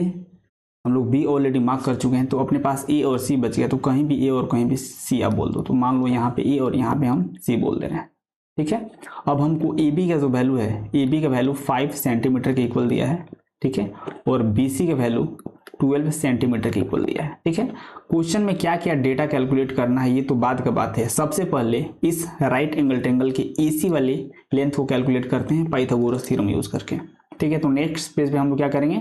Speaker 1: हम लोग B ऑलरेडी मार्क कर चुके हैं, तो अपने पास A और C बच गया, तो कहीं भी A और कहीं भी C आप बोल दो। तो मान लो यहाँ पे A और यहाँ पे हम C बोल दे रहे हैं, ठीक है। अब हमको AB का जो वैल्यू है, AB का वैल्यू 5 सेंटीमीटर के इक्वल दिया है, ठीक है, और BC का वैल्यू 12 सेंटीमीटर के इक्वल दिया है, ठीक है। क्वेश्चन में क्या क्या डेटा कैलकुलेट करना है ये तो बाद का बात है, सबसे पहले इस राइट एंगल ट्रेंगल के AC वाले लेंथ को कैलकुलेट करते हैं पाइथागोरस थ्योरम यूज करके, ठीक है। तो नेक्स्ट पेज पे हम लोग क्या करेंगे,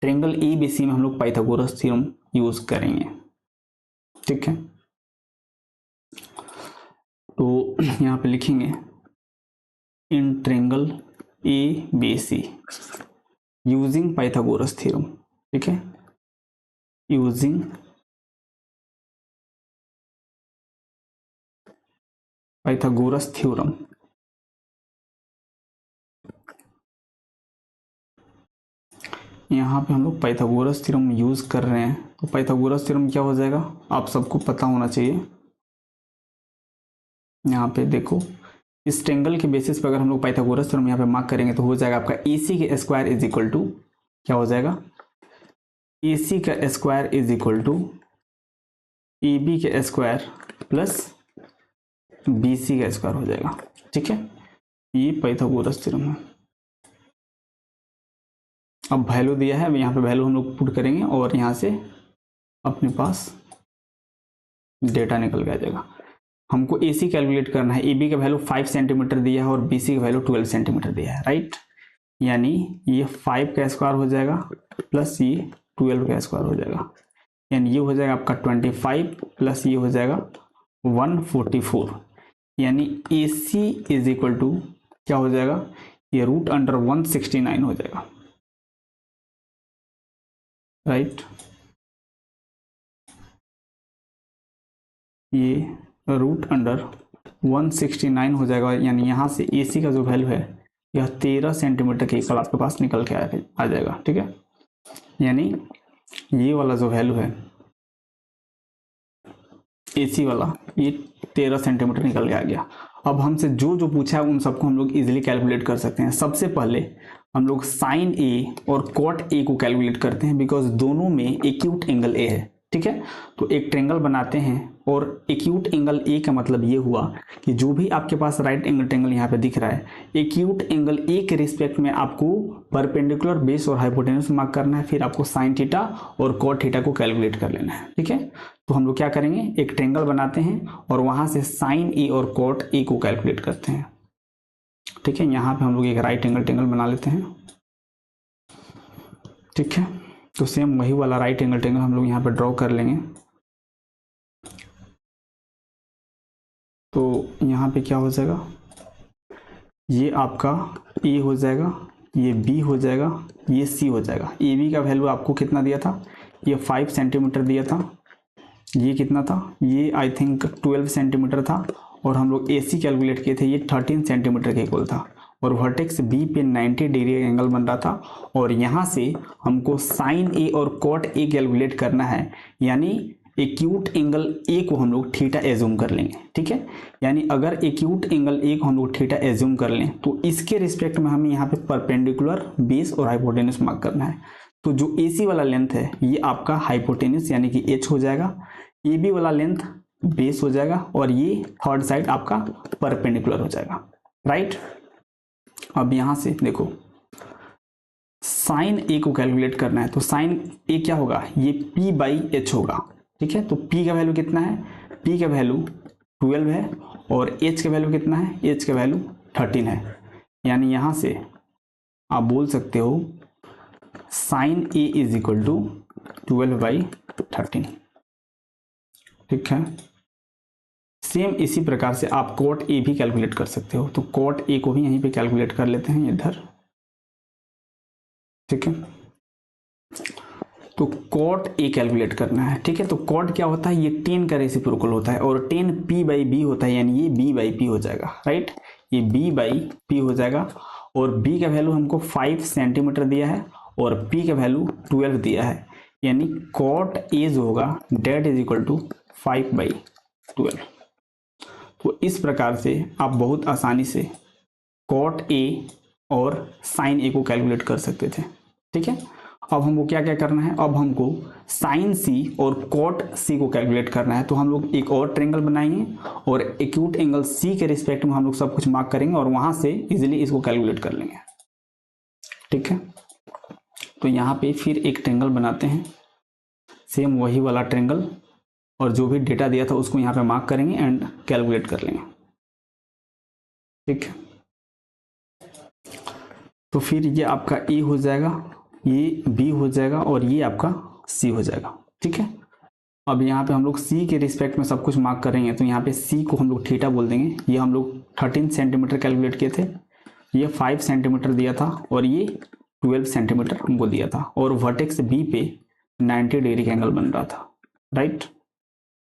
Speaker 1: ट्रेंगल ABC में हम लोग पाइथागोरस थ्योरम यूज करेंगे, ठीक है। तो यहाँ पे लिखेंगे in triangle ABC using Pythagoras theorem, ठीक है। Using Pythagoras theorem. यहाँ पे हम लोग पाइथागोरस थ्योरम यूज कर रहे हैं, तो पाइथागोरस थ्योरम क्या हो जाएगा आप सबको पता होना चाहिए। यहाँ पे देखो, इस ट्रेंगल के बेसिस पर अगर हम लोग पाइथागोरस थ्योरम यहाँ पे मार्क करेंगे तो हो जाएगा आपका AC के स्क्वायर इज इक्वल टू, क्या हो जाएगा, AC का square is equal to AB के स्क्वायर प्लस BC का स्क्वायर हो जाएगा। ठीक है, ये पाइथागोरस थ्योरम है। अब वैल्यू दिया है, यहाँ पे वैल्यू हम लोग पुट करेंगे और यहाँ से अपने पास डेटा निकल के आ जाएगा। हमको AC कैलकुलेट करना है, AB का वैल्यू 5 सेंटीमीटर दिया है और BC का वैल्यू 12 सेंटीमीटर दिया है, राइट। यानी ये 5 का स्क्वायर हो जाएगा प्लस ये 12 का स्क्वायर हो जाएगा, यानी ये हो जाएगा आपका 25 प्लस ये हो जाएगा 144, यानी AC इज इक्वल टू क्या हो जाएगा, ये रूट अंडर 169 हो जाएगा, राइट। ये रूट अंडर 169 हो जाएगा, यानी यहाँ से AC का जो वैल्यू है यह 13 सेंटीमीटर के इक्वल आपके पास निकल के आ जाएगा। ठीक है, यानी ये वाला जो वैल्यू है AC वाला, ये 13 सेंटीमीटर निकल के आ गया। अब हमसे जो जो पूछा है उन सबको हम लोग इजीली कैलकुलेट कर सकते हैं। सबसे पहले हम लोग साइन A और कॉट A को कैलकुलेट करते हैं, बिकॉज दोनों में एक्यूट एंगल A है। ठीक है, तो एक ट्रेंगल बनाते हैं और एक्यूट एंगल A का मतलब ये हुआ कि जो भी आपके पास राइट एंगल ट्रेंगल यहाँ पे दिख रहा है, एक्यूट एंगल A के रिस्पेक्ट में आपको परपेंडिकुलर, बेस और हाइपोटेन्यूस मार्क करना है, फिर आपको साइन थीटा और कॉट थीटा को कैलकुलेट कर लेना है। ठीक है, तो हम लोग क्या करेंगे, एक ट्रेंगल बनाते हैं और वहां से साइन A और कॉट A को कैलकुलेट करते हैं। ठीक है, यहाँ पे हम लोग एक राइट एंगल ट्रेंगल बना लेते हैं। ठीक है, तो सेम वही वाला राइट एंगल ट्रेंगल हम लोग यहाँ पे ड्रॉ कर लेंगे। तो यहाँ पे क्या हो जाएगा, ये आपका A हो जाएगा, ये B हो जाएगा, ये C हो जाएगा। AB का वैल्यू आपको कितना दिया था, ये 5 सेंटीमीटर दिया था, ये कितना था, ये आई थिंक 12 सेंटीमीटर था, और हम लोग AC कैलकुलेट किए थे, ये 13 सेंटीमीटर के इक्वल था, और वर्टेक्स B पे 90 डिग्री का एंगल बन रहा था, और यहाँ से हमको साइन A और कॉट A कैलकुलेट करना है, यानी एक्यूट एंगल A को हम लोग थीटा एज्यूम कर लेंगे। ठीक है, यानी अगर एक्यूट एंगल A को हम लोग थीटा एज्यूम कर लें तो इसके रिस्पेक्ट में हमें यहाँ पे परपेंडिकुलर, बेस और हाइपोटेन्यूस मार्क करना है। तो जो AC वाला लेंथ है ये आपका हाइपोटेन्यूस यानी कि H हो जाएगा, AB वाला लेंथ बेस हो जाएगा, और ये थर्ड साइड आपका परपेंडिकुलर हो जाएगा, राइट। अब यहां से देखो, साइन A को कैलकुलेट करना है, तो साइन A क्या होगा, ये P/H होगा। ठीक है, तो P का वैल्यू कितना है, P का वैल्यू 12 है, और H का वैल्यू कितना है, H का वैल्यू 13 है, यानी यहां से आप बोल सकते हो sine A is equal to 12/13। ठीक है, सेम इसी प्रकार से आप कॉट A भी कैलकुलेट कर सकते हो, तो कॉट A को भी यहीं पे कैलकुलेट कर लेते हैं इधर। ठीक है, तो कॉट A कैलकुलेट करना है। ठीक है, तो कॉट क्या होता है, ये 10 का रेसिप्रोकल होता है, और 10 P/B होता है, यानी ये B/P हो जाएगा, राइट। ये B/P हो जाएगा, और B का वैल्यू हमको 5 सेंटीमीटर दिया है और P का वैल्यू 12 दिया है, यानी कॉट A जो होगा डेट इज इक्वल टू 5/12। तो इस प्रकार से आप बहुत आसानी से कॉट A और साइन A को कैलकुलेट कर सकते थे। ठीक है, अब हमको क्या क्या करना है, अब हमको साइन C और कॉट C को कैलकुलेट करना है। तो हम लोग एक और ट्रेंगल बनाएंगे और एक्यूट एंगल C के रिस्पेक्ट में हम लोग सब कुछ मार्क करेंगे और वहां से इजीली इसको कैलकुलेट कर लेंगे। ठीक है, तो यहाँ पे फिर एक ट्रेंगल बनाते हैं, सेम वही वाला ट्रेंगल, और जो भी डेटा दिया था उसको यहाँ पे मार्क करेंगे एंड कैलकुलेट कर लेंगे। ठीक है, तो फिर ये आपका A हो जाएगा, ये B हो जाएगा, और ये आपका C हो जाएगा। ठीक है, अब यहाँ पे हम लोग C के रिस्पेक्ट में सब कुछ मार्क करेंगे, तो यहाँ पे C को हम लोग थीटा बोल देंगे। ये हम लोग 13 सेंटीमीटर कैलकुलेट किए थे, ये 5 सेंटीमीटर दिया था, और ये 12 सेंटीमीटर हमको दिया था, और वर्टेक्स B पे 90 डिग्री का एंगल बन रहा था, राइट।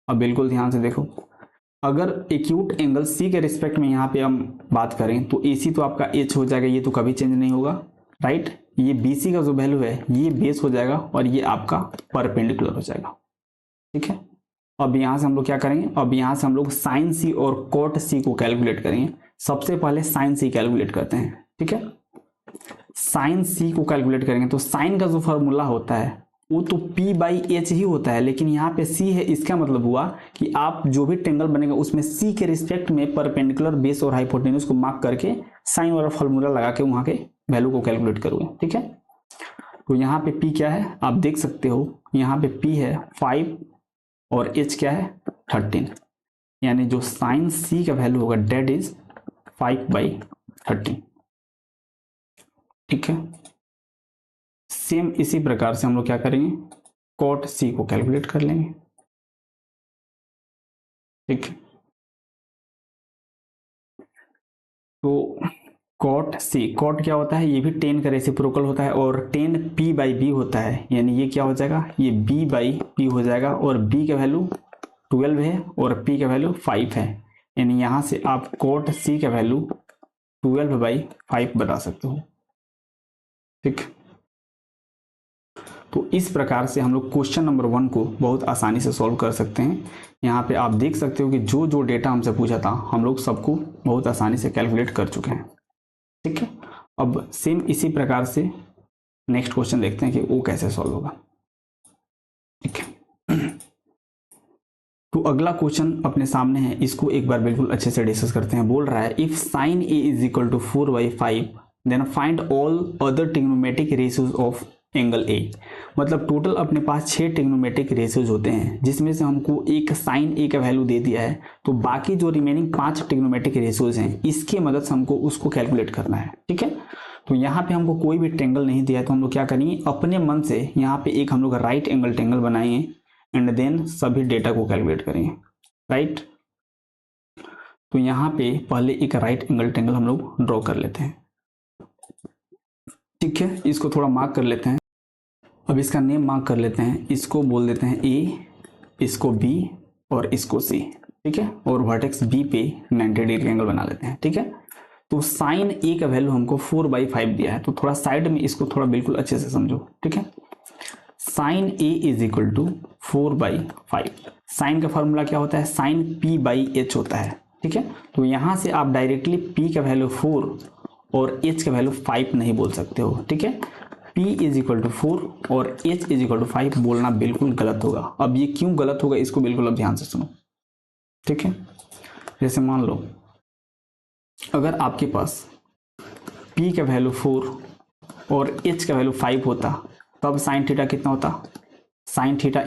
Speaker 1: अब बिल्कुल ध्यान से देखो, अगर एक्यूट एंगल सी के रिस्पेक्ट में यहाँ पे हम बात करें तो ए सी तो आपका एच हो जाएगा, ये तो कभी चेंज नहीं होगा, राइट। ये बी सी का जो वैल्यू है ये बेस हो जाएगा और ये आपका परपेंडिकुलर हो जाएगा, ठीक है। अब यहाँ से हम लोग क्या करेंगे, अब यहाँ से हम लोग साइन सी और कोट सी को कैलकुलेट करेंगे। सबसे पहले साइन सी कैलकुलेट करते हैं, ठीक है। साइन सी को कैलकुलेट करेंगे तो साइन का जो फॉर्मूला होता है वो तो P बाई एच ही होता है, लेकिन यहाँ पे C है, इसका मतलब हुआ कि आप जो भी ट्रेंगल बनेगा उसमें C के रिस्पेक्ट में परपेंडिकुलर बेस और हाइपोटेन्यूज को मार्क करके साइन वाला फॉर्मूला लगा के वहां के वैल्यू को कैलकुलेट करोगे, ठीक है। तो यहाँ पे P क्या है आप देख सकते हो, यहाँ पे P है 5 और H क्या है 13, यानी जो साइन C का वैल्यू होगा डेट इज 5/13, ठीक है। सेम इसी प्रकार से हम लोग क्या करेंगे, कॉट सी को कैलकुलेट कर लेंगे, ठीक है। तो कॉट सी, कॉट क्या होता है, ये भी 10 का रेसिप्रोकल होता है और 10 P/B होता है, यानी ये क्या हो जाएगा, ये B/P हो जाएगा और B का वैल्यू 12 है और P का वैल्यू 5 है, यानी यहां से आप कॉट सी का वैल्यू 12/5 बता सकते हो, ठीक। तो इस प्रकार से हम लोग क्वेश्चन नंबर 1 को बहुत आसानी से सॉल्व कर सकते हैं। यहाँ पे आप देख सकते हो कि जो जो डेटा हमसे पूछा था हम लोग सबको बहुत आसानी से कैलकुलेट कर चुके हैं, ठीक है। अब सेम इसी प्रकार से नेक्स्ट क्वेश्चन देखते हैं कि वो कैसे सॉल्व होगा, ठीक है। तो अगला क्वेश्चन अपने सामने है, इसको एक बार बिल्कुल अच्छे से डिस्कस करते हैं। बोल रहा है if sine A is equal to 4/5 then find all other trigonometric ratios of angle A. मतलब टोटल अपने पास 6 ट्रिग्नोमेट्रिक रेशियोज होते हैं, जिसमें से हमको एक साइन ए का वैल्यू दे दिया है, तो बाकी जो रिमेनिंग 5 ट्रिग्नोमेट्रिक रेशियोज हैं इसकी मदद से हमको उसको कैलकुलेट करना है, ठीक है। तो यहाँ पे हमको कोई भी ट्रेंगल नहीं दिया है, तो हम लोग क्या करेंगे, अपने मन से यहाँ पे एक हम लोग राइट एंगल ट्रेंगल बनाएंगे एंड देन सभी डेटा को कैलकुलेट करेंगे, राइट। तो यहाँ पे पहले एक राइट एंगल ट्रेंगल हम लोग ड्रॉ कर लेते हैं, ठीक है। इसको थोड़ा मार्क कर लेते हैं, अब इसका नेम मार्क कर लेते हैं, इसको बोल देते हैं ए, इसको बी और इसको सी, ठीक है। और वर्टेक्स बी पे 90 डिग्री एंगल बना लेते हैं, ठीक है। तो साइन ए का वैल्यू हमको 4/5 दिया है, तो थोड़ा साइड में इसको थोड़ा बिल्कुल अच्छे से समझो, ठीक है। Sine A is equal to 4/5, sine का फॉर्मूला क्या होता है, साइन P/H होता है, ठीक है। तो यहां से आप डायरेक्टली P का वैल्यू 4 और H का वैल्यू 5 नहीं बोल सकते हो, ठीक है। P इज इक्वल टू 4 और H इज इक्वल टू 5 बोलना बिल्कुल गलत होगा। अब ये क्यों गलत होगा इसको बिल्कुल अब ध्यान से सुनो, ठीक है। जैसे मान लो अगर आपके पास P का वैल्यू 4 और H का वैल्यू 5 होता तब साइन थीटा कितना होता, साइन थीटा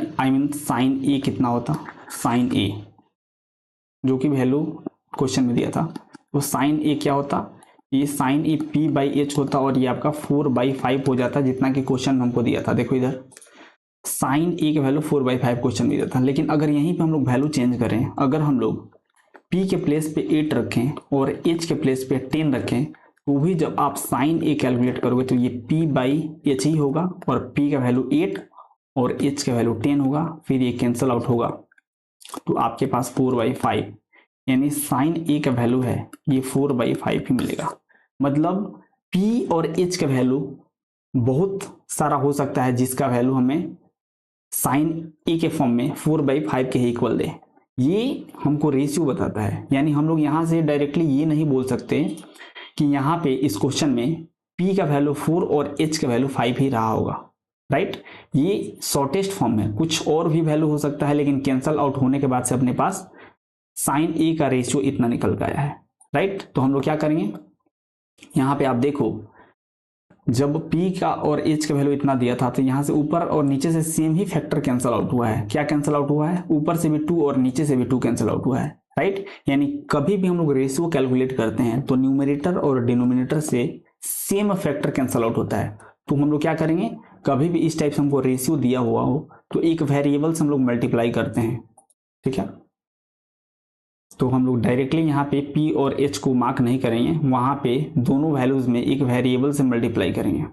Speaker 1: साइन ए कितना होता, साइन ए जो कि वैल्यू क्वेश्चन में दिया था, तो साइन ए क्या होता, ये साइन ए P/H होता और ये आपका 4/5 हो जाता जितना कि क्वेश्चन में हमको दिया था। देखो इधर साइन ए का वैल्यू 4/5 क्वेश्चन में दिया था, लेकिन अगर यहीं पे हम लोग वैल्यू चेंज करें, अगर हम लोग P के प्लेस पे 8 रखें और H के प्लेस पे 10 रखें, तो भी जब आप साइन ए कैलकुलेट करोगे तो ये P/H ही होगा और P का वैल्यू 8 और H का वैल्यू 10 होगा, फिर ये कैंसिल आउट होगा, तो आपके पास 4/5 यानी साइन ए का वैल्यू है ये 4/5 ही मिलेगा। मतलब P और H का वैल्यू बहुत सारा हो सकता है जिसका वैल्यू हमें साइन ए के फॉर्म में 4/5 के ही इक्वल दे, ये हमको रेशियो बताता है। यानी हम लोग यहाँ से डायरेक्टली ये नहीं बोल सकते कि यहाँ पे इस क्वेश्चन में P का वैल्यू 4 और H का वैल्यू 5 ही रहा होगा, राइट। ये शॉर्टेस्ट फॉर्म में कुछ और भी वैल्यू हो सकता है, लेकिन कैंसल आउट होने के बाद से अपने पास साइन ए का रेशियो इतना निकल गया है, राइट। तो हम लोग क्या करेंगे, यहाँ पे आप देखो जब P का और H का वैल्यू इतना दिया था तो यहाँ से ऊपर और नीचे से सेम ही फैक्टर कैंसिल आउट हुआ है। क्या कैंसिल आउट हुआ है, ऊपर से भी 2 और नीचे से भी 2 कैंसिल आउट हुआ है, राइट। यानी कभी भी हम लोग रेशियो कैलकुलेट करते हैं तो न्यूमरेटर और डिनोमिनेटर से सेम फैक्टर कैंसिल आउट होता है। तो हम लोग क्या करेंगे, कभी भी इस टाइप से हमको रेशियो दिया हुआ हो तो एक वेरिएबल से हम लोग मल्टीप्लाई करते हैं, ठीक है। तो हम लोग डायरेक्टली यहाँ पे P और H को मार्क नहीं करेंगे, वहां पे दोनों वैल्यूज में एक वेरिएबल से मल्टीप्लाई करेंगे,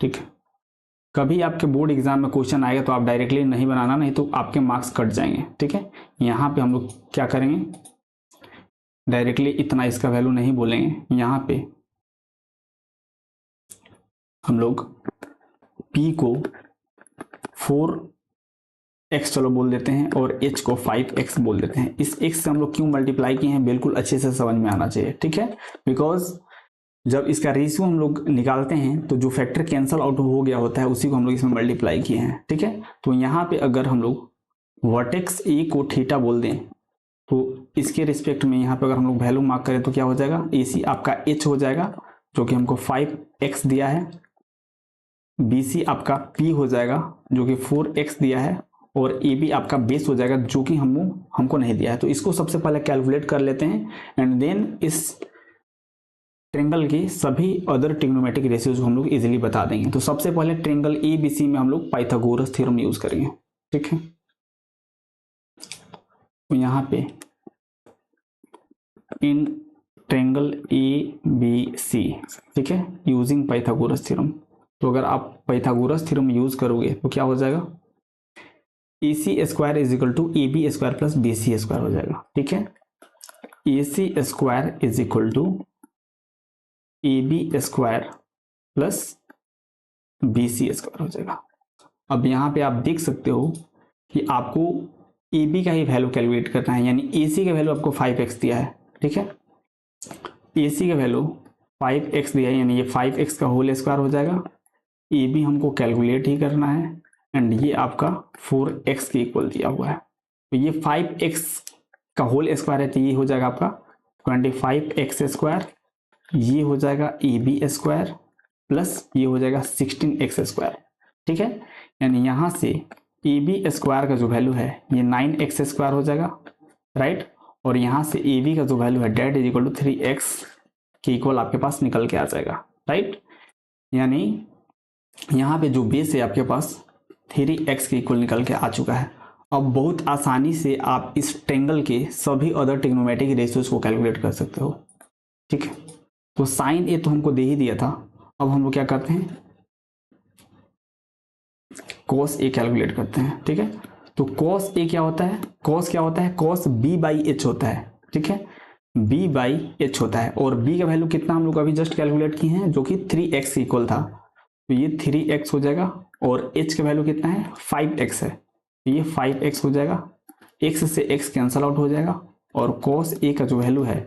Speaker 1: ठीक है। कभी आपके बोर्ड एग्जाम में क्वेश्चन आएगा तो आप डायरेक्टली नहीं बनाना, नहीं तो आपके मार्क्स कट जाएंगे। ठीक है, यहाँ पे हम लोग क्या करेंगे, डायरेक्टली इतना इसका वैल्यू नहीं बोलेंगे, यहाँ पे हम लोग p को 4x चलो बोल देते हैं और h को 5x बोल देते हैं। इस x से हम लोग क्यों मल्टीप्लाई किए हैं बिल्कुल अच्छे से समझ में आना चाहिए। ठीक है, बिकॉज जब इसका रेशियो हम लोग निकालते हैं तो जो फैक्टर कैंसल आउट हो गया होता है उसी को हम लोग इसमें मल्टीप्लाई किए हैं। ठीक है, तो यहाँ पे अगर हम लोग वर्टेक्स ए को थीटा बोल दें तो इसके रिस्पेक्ट में यहाँ पे अगर हम लोग वैल्यू मार्क करें तो क्या हो जाएगा, AC आपका h हो जाएगा जो कि हमको 5x दिया है, BC आपका P हो जाएगा जो कि 4x दिया है, और AB आपका बेस हो जाएगा जो कि हमको नहीं दिया है। तो इसको सबसे पहले कैलकुलेट कर लेते हैं एंड देन इस ट्रेंगल के सभी अदर ट्रिग्नोमेट्रिक रेशियोज को हम लोग इजीली बता देंगे। तो सबसे पहले ट्रेंगल ABC में हम लोग पाइथागोरस थ्योरम यूज करेंगे। ठीक है, तो यहाँ पे इन ट्रेंगल ABC, ठीक है, यूजिंग पाइथागोरस थ्योरम, तो अगर आप पाइथागोरस थ्योरम यूज करोगे तो क्या हो जाएगा, AC square is equal to AB square plus BC square हो जाएगा। ठीक है, AC square is equal to AB square plus BC square हो जाएगा। अब यहाँ पे आप देख सकते हो कि आपको AB का ही वैल्यू कैलकुलेट करना है, यानी AC का वैल्यू आपको 5x दिया है। ठीक है, AC का वैल्यू 5x दिया है, यानी ये 5x का होल स्क्वायर हो जाएगा। AB हमको कैलकुलेट ही करना है एंड ये आपका 4x के इक्वल दिया हुआ है। तो ये 5x का होल स्क्वायर है तो ये हो जाएगा आपका 25x स्क्वायर, ये हो जाएगा AB स्क्वायर प्लस ये हो जाएगा 16x स्क्वायर। ठीक है, यानी यहाँ से AB स्क्वायर का जो वैल्यू है ये 9x स्क्वायर हो जाएगा, राइट, और यहाँ से AB का जो वैल्यू है that is equal to 3x के इक्वल आपके पास निकल के आ जाएगा, राइट। यानी यहाँ पे जो बेस है आपके पास 3x के इक्वल निकल के आ चुका है। अब बहुत आसानी से आप इस ट्रेंगल के सभी अदर ट्रिग्नोमेट्रिक रेशियोज को कैलकुलेट कर सकते हो। ठीक है, तो साइन ए तो हमको दे ही दिया था, अब हम लोग क्या करते हैं, कॉस ए कैलकुलेट करते हैं। ठीक है, तो कॉस ए क्या होता है, कॉस क्या होता है, कॉस b बाई एच होता है। ठीक है, b बाई एच होता है, और b का वैल्यू कितना हम लोग अभी जस्ट कैलकुलेट किए हैं जो कि 3x इक्वल था, तो ये 3x हो जाएगा, और h का वैल्यू कितना है 5x है, तो ये 5x हो जाएगा, x से x कैंसल आउट हो जाएगा, और कॉस a का जो वैल्यू है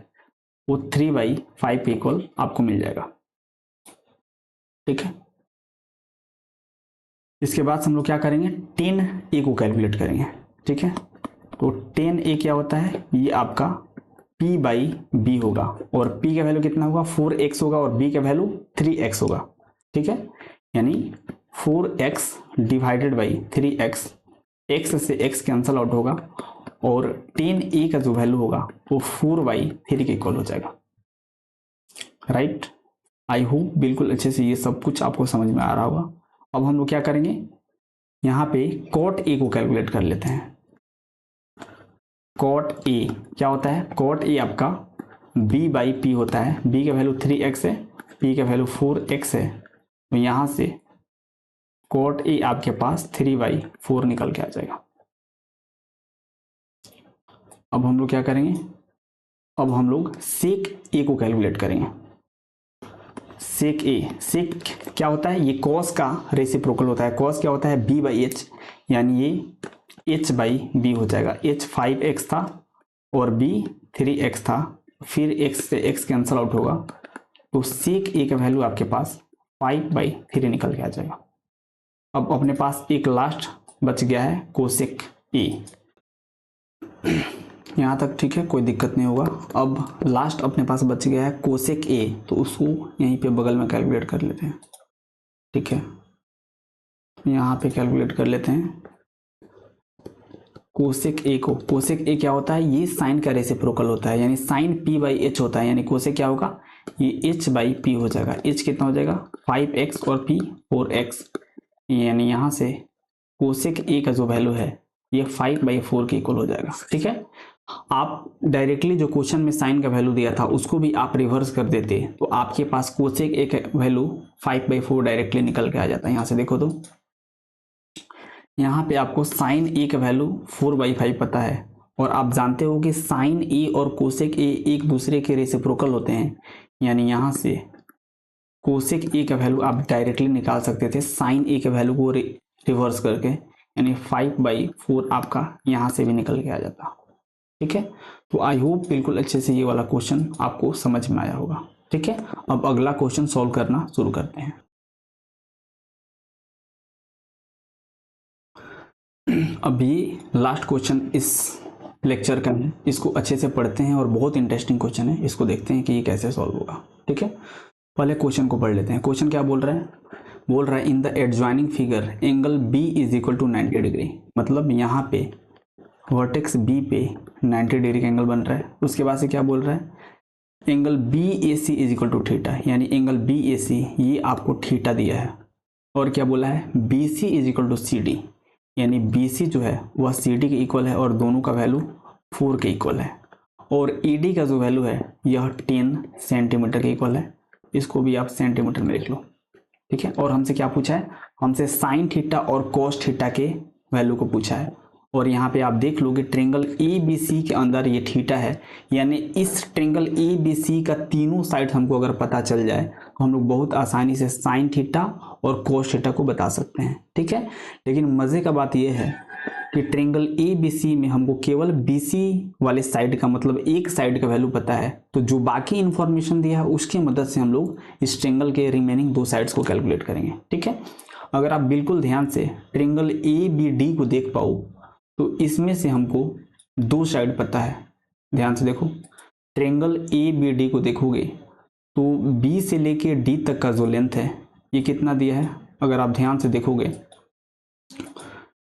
Speaker 1: वो 3/5 इक्वल आपको मिल जाएगा। ठीक है, इसके बाद हम लोग क्या करेंगे, tan a को कैलकुलेट करेंगे। ठीक है, तो tan a क्या होता है, ये आपका p/b होगा, और p का वैल्यू कितना होगा 4x होगा, और b का वैल्यू 3x होगा। ठीक है, यानी 4x divided by 3x, x से x कैंसल आउट होगा, और tan a का जो वैल्यू होगा वो 4/3 के इक्वल हो जाएगा, राइट। आई होप बिल्कुल अच्छे से ये सब कुछ आपको समझ में आ रहा होगा। अब हम लोग क्या करेंगे, यहाँ पे cot a को कैलकुलेट कर लेते हैं। cot a क्या होता है, cot a आपका b/p होता है, b का वैल्यू 3x है, p का वैल्यू 4x है, तो यहाँ से cot a आपके पास 3/4 निकल के आ जाएगा। अब हम लोग क्या करेंगे, अब हम लोग sec a को कैलकुलेट करेंगे। sec a, sec क्या होता है, ये cos का रेसिप्रोकल होता है। cos क्या होता है b/h, यानी ये h/b हो जाएगा। h 5x था और b 3x था, फिर x से x कैंसल आउट होगा, तो sec a का वैल्यू आपके पास 5/3 निकल के आ जाएगा। अब अपने पास एक लास्ट बच गया है cosec a, यहाँ तक ठीक है, कोई दिक्कत नहीं होगा। अब लास्ट अपने पास बच गया है cosec a, तो उसको यहीं पे बगल में कैलकुलेट कर लेते हैं। ठीक है, यहाँ पे कैलकुलेट कर लेते हैं cosec a को। cosec a क्या होता है, ये साइन का रेसिप्रोकल होता है, यानी साइन p/h होता है, यानी cosec क्या होगा, ये h/p हो जाएगा। h कितना हो जाएगा 5x और p 4x, यानी यहाँ से cosec a का जो वैल्यू है ये 5/4 के इक्वल हो जाएगा। ठीक है, आप डायरेक्टली जो क्वेश्चन में साइन का वैल्यू दिया था उसको भी आप रिवर्स कर देते तो आपके पास cosec a का वैल्यू 5/4 डायरेक्टली निकल के आ जाता है। यहाँ से देखो तो यहाँ पे आपको साइन ए का वैल्यू 4/5 पता है, और आप जानते हो कि साइन ए और कोसेक ए एक दूसरे के रेसिप्रोकल होते हैं, यानी यहाँ से कोसेक ए का वैल्यू आप डायरेक्टली निकाल सकते थे साइन ए के वैल्यू को रिवर्स करके, यानी 5/4 आपका यहाँ से भी निकल के आ जाता। ठीक है, तो आई होप बिल्कुल अच्छे से ये वाला क्वेश्चन आपको समझ में आया होगा। ठीक है, अब अगला क्वेश्चन सॉल्व करना शुरू करते हैं। अभी लास्ट क्वेश्चन इस लेक्चर का है, इसको अच्छे से पढ़ते हैं और बहुत इंटरेस्टिंग क्वेश्चन है, इसको देखते हैं कि ये कैसे सॉल्व होगा। ठीक है, पहले क्वेश्चन को पढ़ लेते हैं। क्वेश्चन क्या बोल रहा है? बोल रहा है in the adjoining figure angle B is equal to 90 degree. मतलब यहाँ पे वर्टेक्स बी पे 90 डिग्री का एंगल बन रहा है। उसके बाद से क्या बोल रहा है? Angle B A C is equal to theta, यानी एंगल बी ए सी ये आपको थीटा दिया है। और क्या बोला है? B C is equal to C D, यानी बी सी जो है वह सी डी के इक्वल है और दोनों का वैल्यू 4 के इक्वल है। और ई डी का जो वैल्यू है यह 10 सेंटीमीटर के इक्वल है। इसको भी आप सेंटीमीटर में लिख लो। ठीक है, और हमसे क्या पूछा है? हमसे साइन थीटा और कोस थीटा के वैल्यू को पूछा है। और यहाँ पे आप देख लो कि ट्रेंगल ए बी सी के अंदर ये थीटा है, यानी इस ट्रेंगल ए बी सी का तीनों साइड हमको अगर पता चल जाए तो हम लोग बहुत आसानी से साइन थीटा और कोस थीटा को बता सकते हैं। ठीक है, लेकिन मज़े का बात यह है कि ट्रेंगल ए बी सी में हमको केवल बी सी वाले साइड का मतलब एक साइड का वैल्यू पता है, तो जो बाकी इंफॉर्मेशन दिया है उसकी मदद से हम लोग इस ट्रेंगल के रिमेनिंग 2 साइड्स को कैलकुलेट करेंगे। ठीक है, अगर आप बिल्कुल ध्यान से ट्रेंगल ए बी डी को देख पाओ तो इसमें से हमको 2 साइड पता है। ध्यान से देखो, ट्रेंगल ए बी डी को देखोगे तो बी से लेके डी तक का जो लेंथ है ये कितना दिया है? अगर आप ध्यान से देखोगे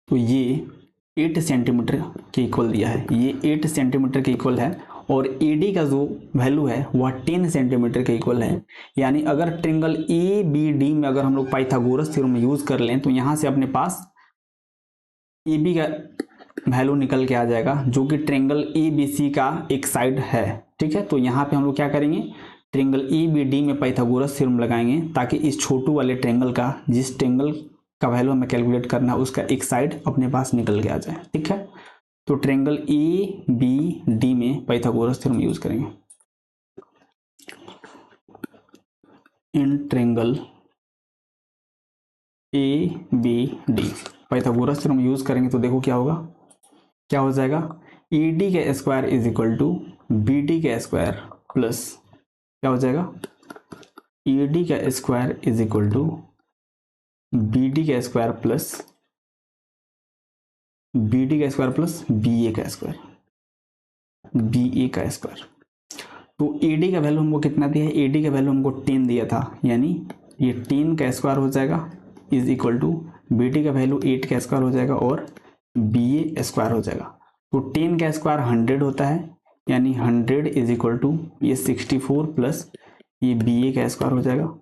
Speaker 1: तो ये 8 सेंटीमीटर के इक्वल दिया है। ये 8 सेंटीमीटर के इक्वल है और ए डी का जो वैल्यू है वह 10 सेंटीमीटर के इक्वल है। यानी अगर ट्रेंगल ए बी डी में अगर हम लोग पाइथागोरस थ्योरम यूज कर लें तो यहाँ से अपने पास ए बी का वैल्यू निकल के आ जाएगा, जो कि ट्रेंगल ए बी सी का एक साइड है। ठीक है, तो यहाँ पे हम लोग क्या करेंगे? ट्रेंगल ए बी डी में पाइथागोरस थ्योरम लगाएंगे ताकि इस छोटू वाले ट्रेंगल का, जिस ट्रेंगल का वैल्यू हमें कैलकुलेट करना है, उसका एक साइड अपने पास निकल के आ जाए। ठीक है, तो ट्रेंगल ए बी डी में पाइथागोरस थ्योरम यूज करेंगे। In triangle A B D Pythagoras theorem use करेंगे तो देखो क्या होगा, क्या हो जाएगा? ई डी का square is equal to B D का स्क्वायर प्लस क्या हो जाएगा? ई डी का square is equal to B D का स्क्वायर प्लस बी डी का स्क्वायर प्लस बी ए का स्क्वायर, बी ए का स्क्वायर। तो ए डी का वैल्यू हमको कितना दिया है? ए डी का वैल्यू हमको 10 दिया था, यानी ये 10 का स्क्वायर हो जाएगा is equal to B D का वैल्यू 8 का स्क्वायर हो जाएगा और बी ए स्क्वायर हो जाएगा। तो 10 का स्क्वायर 100 होता है, यानी 100 इज इक्वल टू ये 64 प्लस ये बी ए का स्क्वायर हो जाएगा।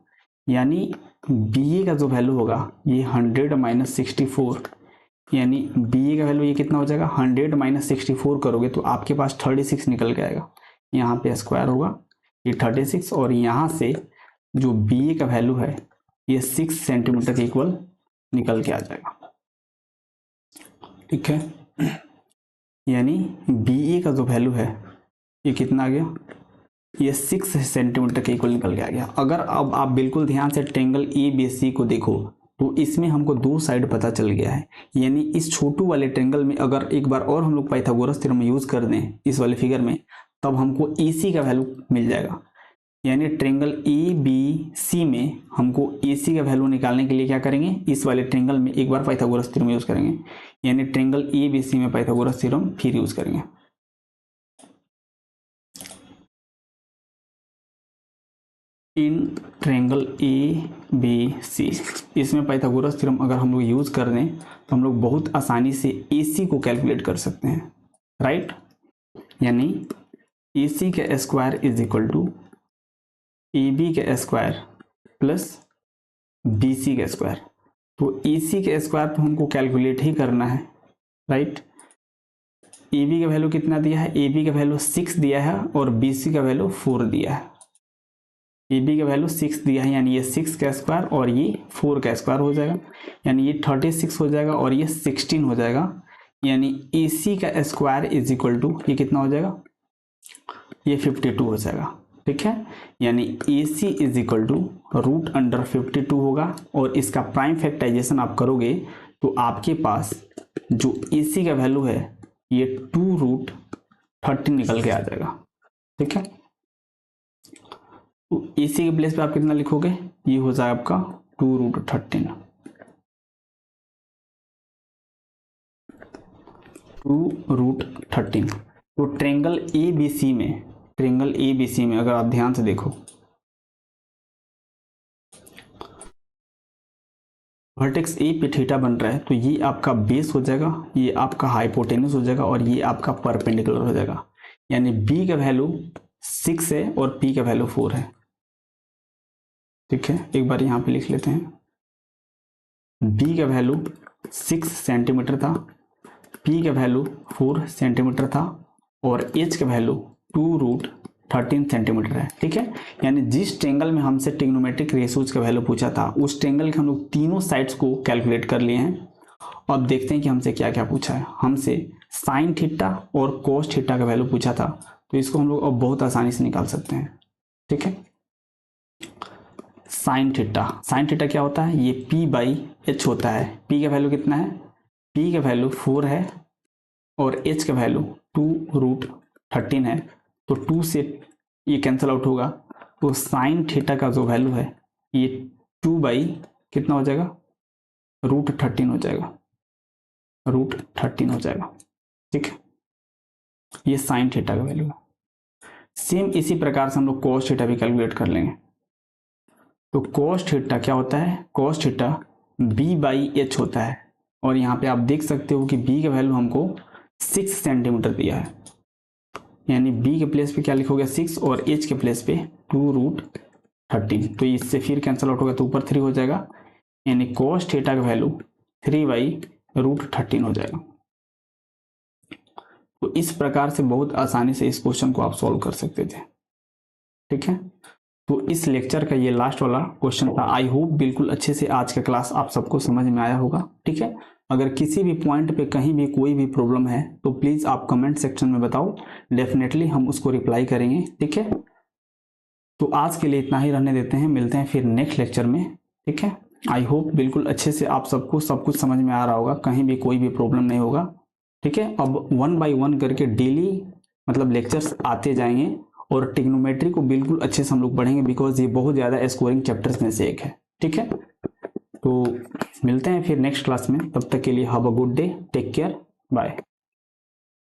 Speaker 1: यानी बी ए का जो वैल्यू होगा ये 100 माइनस 64, यानी बी ए का वैल्यू ये कितना हो जाएगा? 100 माइनस 64 करोगे तो आपके पास 36 निकल के आएगा। यहाँ पे स्क्वायर होगा ये 36 और यहाँ से जो बी ए का वैल्यू है ये 6 सेंटीमीटर के इक्वल निकल के आ जाएगा। ठीक है, यानी बी ए का जो वैल्यू है ये कितना आ गया? ये 6 सेंटीमीटर के इक्वल निकल के आ गया। अगर अब आप बिल्कुल ध्यान से ट्रेंगल ए बी सी को देखो तो इसमें हमको 2 साइड पता चल गया है, यानी इस छोटू वाले ट्रेंगल में अगर एक बार और हम लोग पाइथागोरस थ्योरम यूज कर दें इस वाले फिगर में, तब हमको ए सी का वैल्यू मिल जाएगा। यानी ट्रेंगल ए बी सी में हमको ए सी का वैल्यू निकालने के लिए क्या करेंगे? इस वाले ट्रेंगल में एक बार पाइथागोरस थ्योरम यूज करेंगे, यानी ट्रेंगल ए बी सी में पाइथागोरस थ्योरम फिर यूज करेंगे। In triangle A B C, इसमें पाइथागोरस थ्योरम अगर हम लोग यूज कर दें तो हम लोग बहुत आसानी से ए सी को कैलकुलेट कर सकते हैं, राइट? यानी ए सी का square is equal to A B का स्क्वायर प्लस बी सी का स्क्वायर। तो ए सी का स्क्वायर तो हमको कैलकुलेट ही करना है, राइट? ए बी का वैल्यू कितना दिया है? ए बी का वैल्यू 6 दिया है और बी सी का वैल्यू 4 दिया है। ए बी का वैल्यू 6 दिया है, यानी ये 6 का स्क्वायर और ये 4 का स्क्वायर हो जाएगा, यानी ये 36 हो जाएगा और ये 16 हो जाएगा, यानी ए सी का स्क्वायर इज इक्वल टू ये कितना हो जाएगा, ये 52 हो जाएगा। ठीक है, यानी A C is equal to root under 52 होगा, और इसका प्राइम फैक्टराइजेशन आप करोगे तो आपके पास जो ए सी का वैल्यू है ये 2 रूट 13 निकल के आ जाएगा। ठीक है, तो ए सी के प्लेस पे आप कितना लिखोगे, ये हो जाएगा आपका 2 रूट 13, 2 रूट 13। तो ट्रेंगल ए बी सी में अगर आप ध्यान से देखो, वर्टेक्स ए पे थीटा बन रहा है, तो ये आपका बेस हो जाएगा, ये आपका हाइपोटेन्यूस हो जाएगा और ये आपका परपेंडिकुलर हो जाएगा। यानी बी का वैल्यू 6 है और पी का वैल्यू 4 है। ठीक है, एक बार यहाँ पे लिख लेते हैं, बी का वैल्यू 6 सेंटीमीटर था, पी का वैल्यू 4 सेंटीमीटर था और एच का वैल्यू 2 रूट 13 सेंटीमीटर है। ठीक है, यानी जिस ट्रेंगल में हमसे ट्रिग्नोमेट्रिक रेशियोज का वैल्यू पूछा था, उस ट्रेंगल के हम लोग तीनों साइड्स को कैलकुलेट कर लिए हैं। अब देखते हैं कि हमसे क्या क्या पूछा है। हमसे साइन थीटा और कोस थीटा का वैल्यू पूछा था, तो इसको हम लोग अब बहुत आसानी से निकाल सकते हैं। ठीक है, साइन थीटा क्या होता है, ये पी बाई एच होता है। पी का वैल्यू कितना है, पी का वैल्यू 4 है और एच का वैल्यू 2 रूट 13 है, तो 2 से ये कैंसिल आउट होगा, तो साइन थीटा का जो वैल्यू है ये 2 बाई कितना हो जाएगा, रूट 13 हो जाएगा, रूट 13 हो जाएगा। ठीक है, ये साइन थीटा का वैल्यू है। सेम इसी प्रकार से हम लोग कोस थीटा भी कैलकुलेट कर लेंगे। तो कोस थीटा क्या होता है, cos theta B by H होता है, और यहाँ पे आप देख सकते हो कि बी का वैल्यू हमको 6 सेंटीमीटर दिया है, यानी बी के प्लेस पे क्या लिखोगे 6 और एच के प्लेस पे 2 रूट 13, तो इससे फिर कैंसिल आउट होगा तो ऊपर 3 हो जाएगा, यानी कोस थीटा का वैल्यू 3 बाई रूट 13 हो जाएगा। तो इस प्रकार से बहुत आसानी से इस क्वेश्चन को आप सॉल्व कर सकते थे। ठीक है, तो इस लेक्चर का ये लास्ट वाला क्वेश्चन था। आई होप बिल्कुल अच्छे से आज का क्लास आप सबको समझ में आया होगा। ठीक है, अगर किसी भी पॉइंट पे कहीं भी कोई भी प्रॉब्लम है तो प्लीज़ आप कमेंट सेक्शन में बताओ, डेफिनेटली हम उसको रिप्लाई करेंगे। ठीक है, तो आज के लिए इतना ही रहने देते हैं, मिलते हैं फिर नेक्स्ट लेक्चर में। ठीक है, आई होप बिल्कुल अच्छे से आप सबको सब कुछ समझ में आ रहा होगा, कहीं भी कोई भी प्रॉब्लम नहीं होगा। ठीक है, अब 1 बाय 1 करके डेली मतलब लेक्चर्स आते जाएंगे और ट्रिग्नोमेट्री को बिल्कुल अच्छे से हम लोग पढ़ेंगे, बिकॉज ये बहुत ज़्यादा स्कोरिंग चैप्टर्स में से एक है। ठीक है, तो मिलते हैं फिर नेक्स्ट क्लास में, तब तक के लिए have a good day, take care, bye.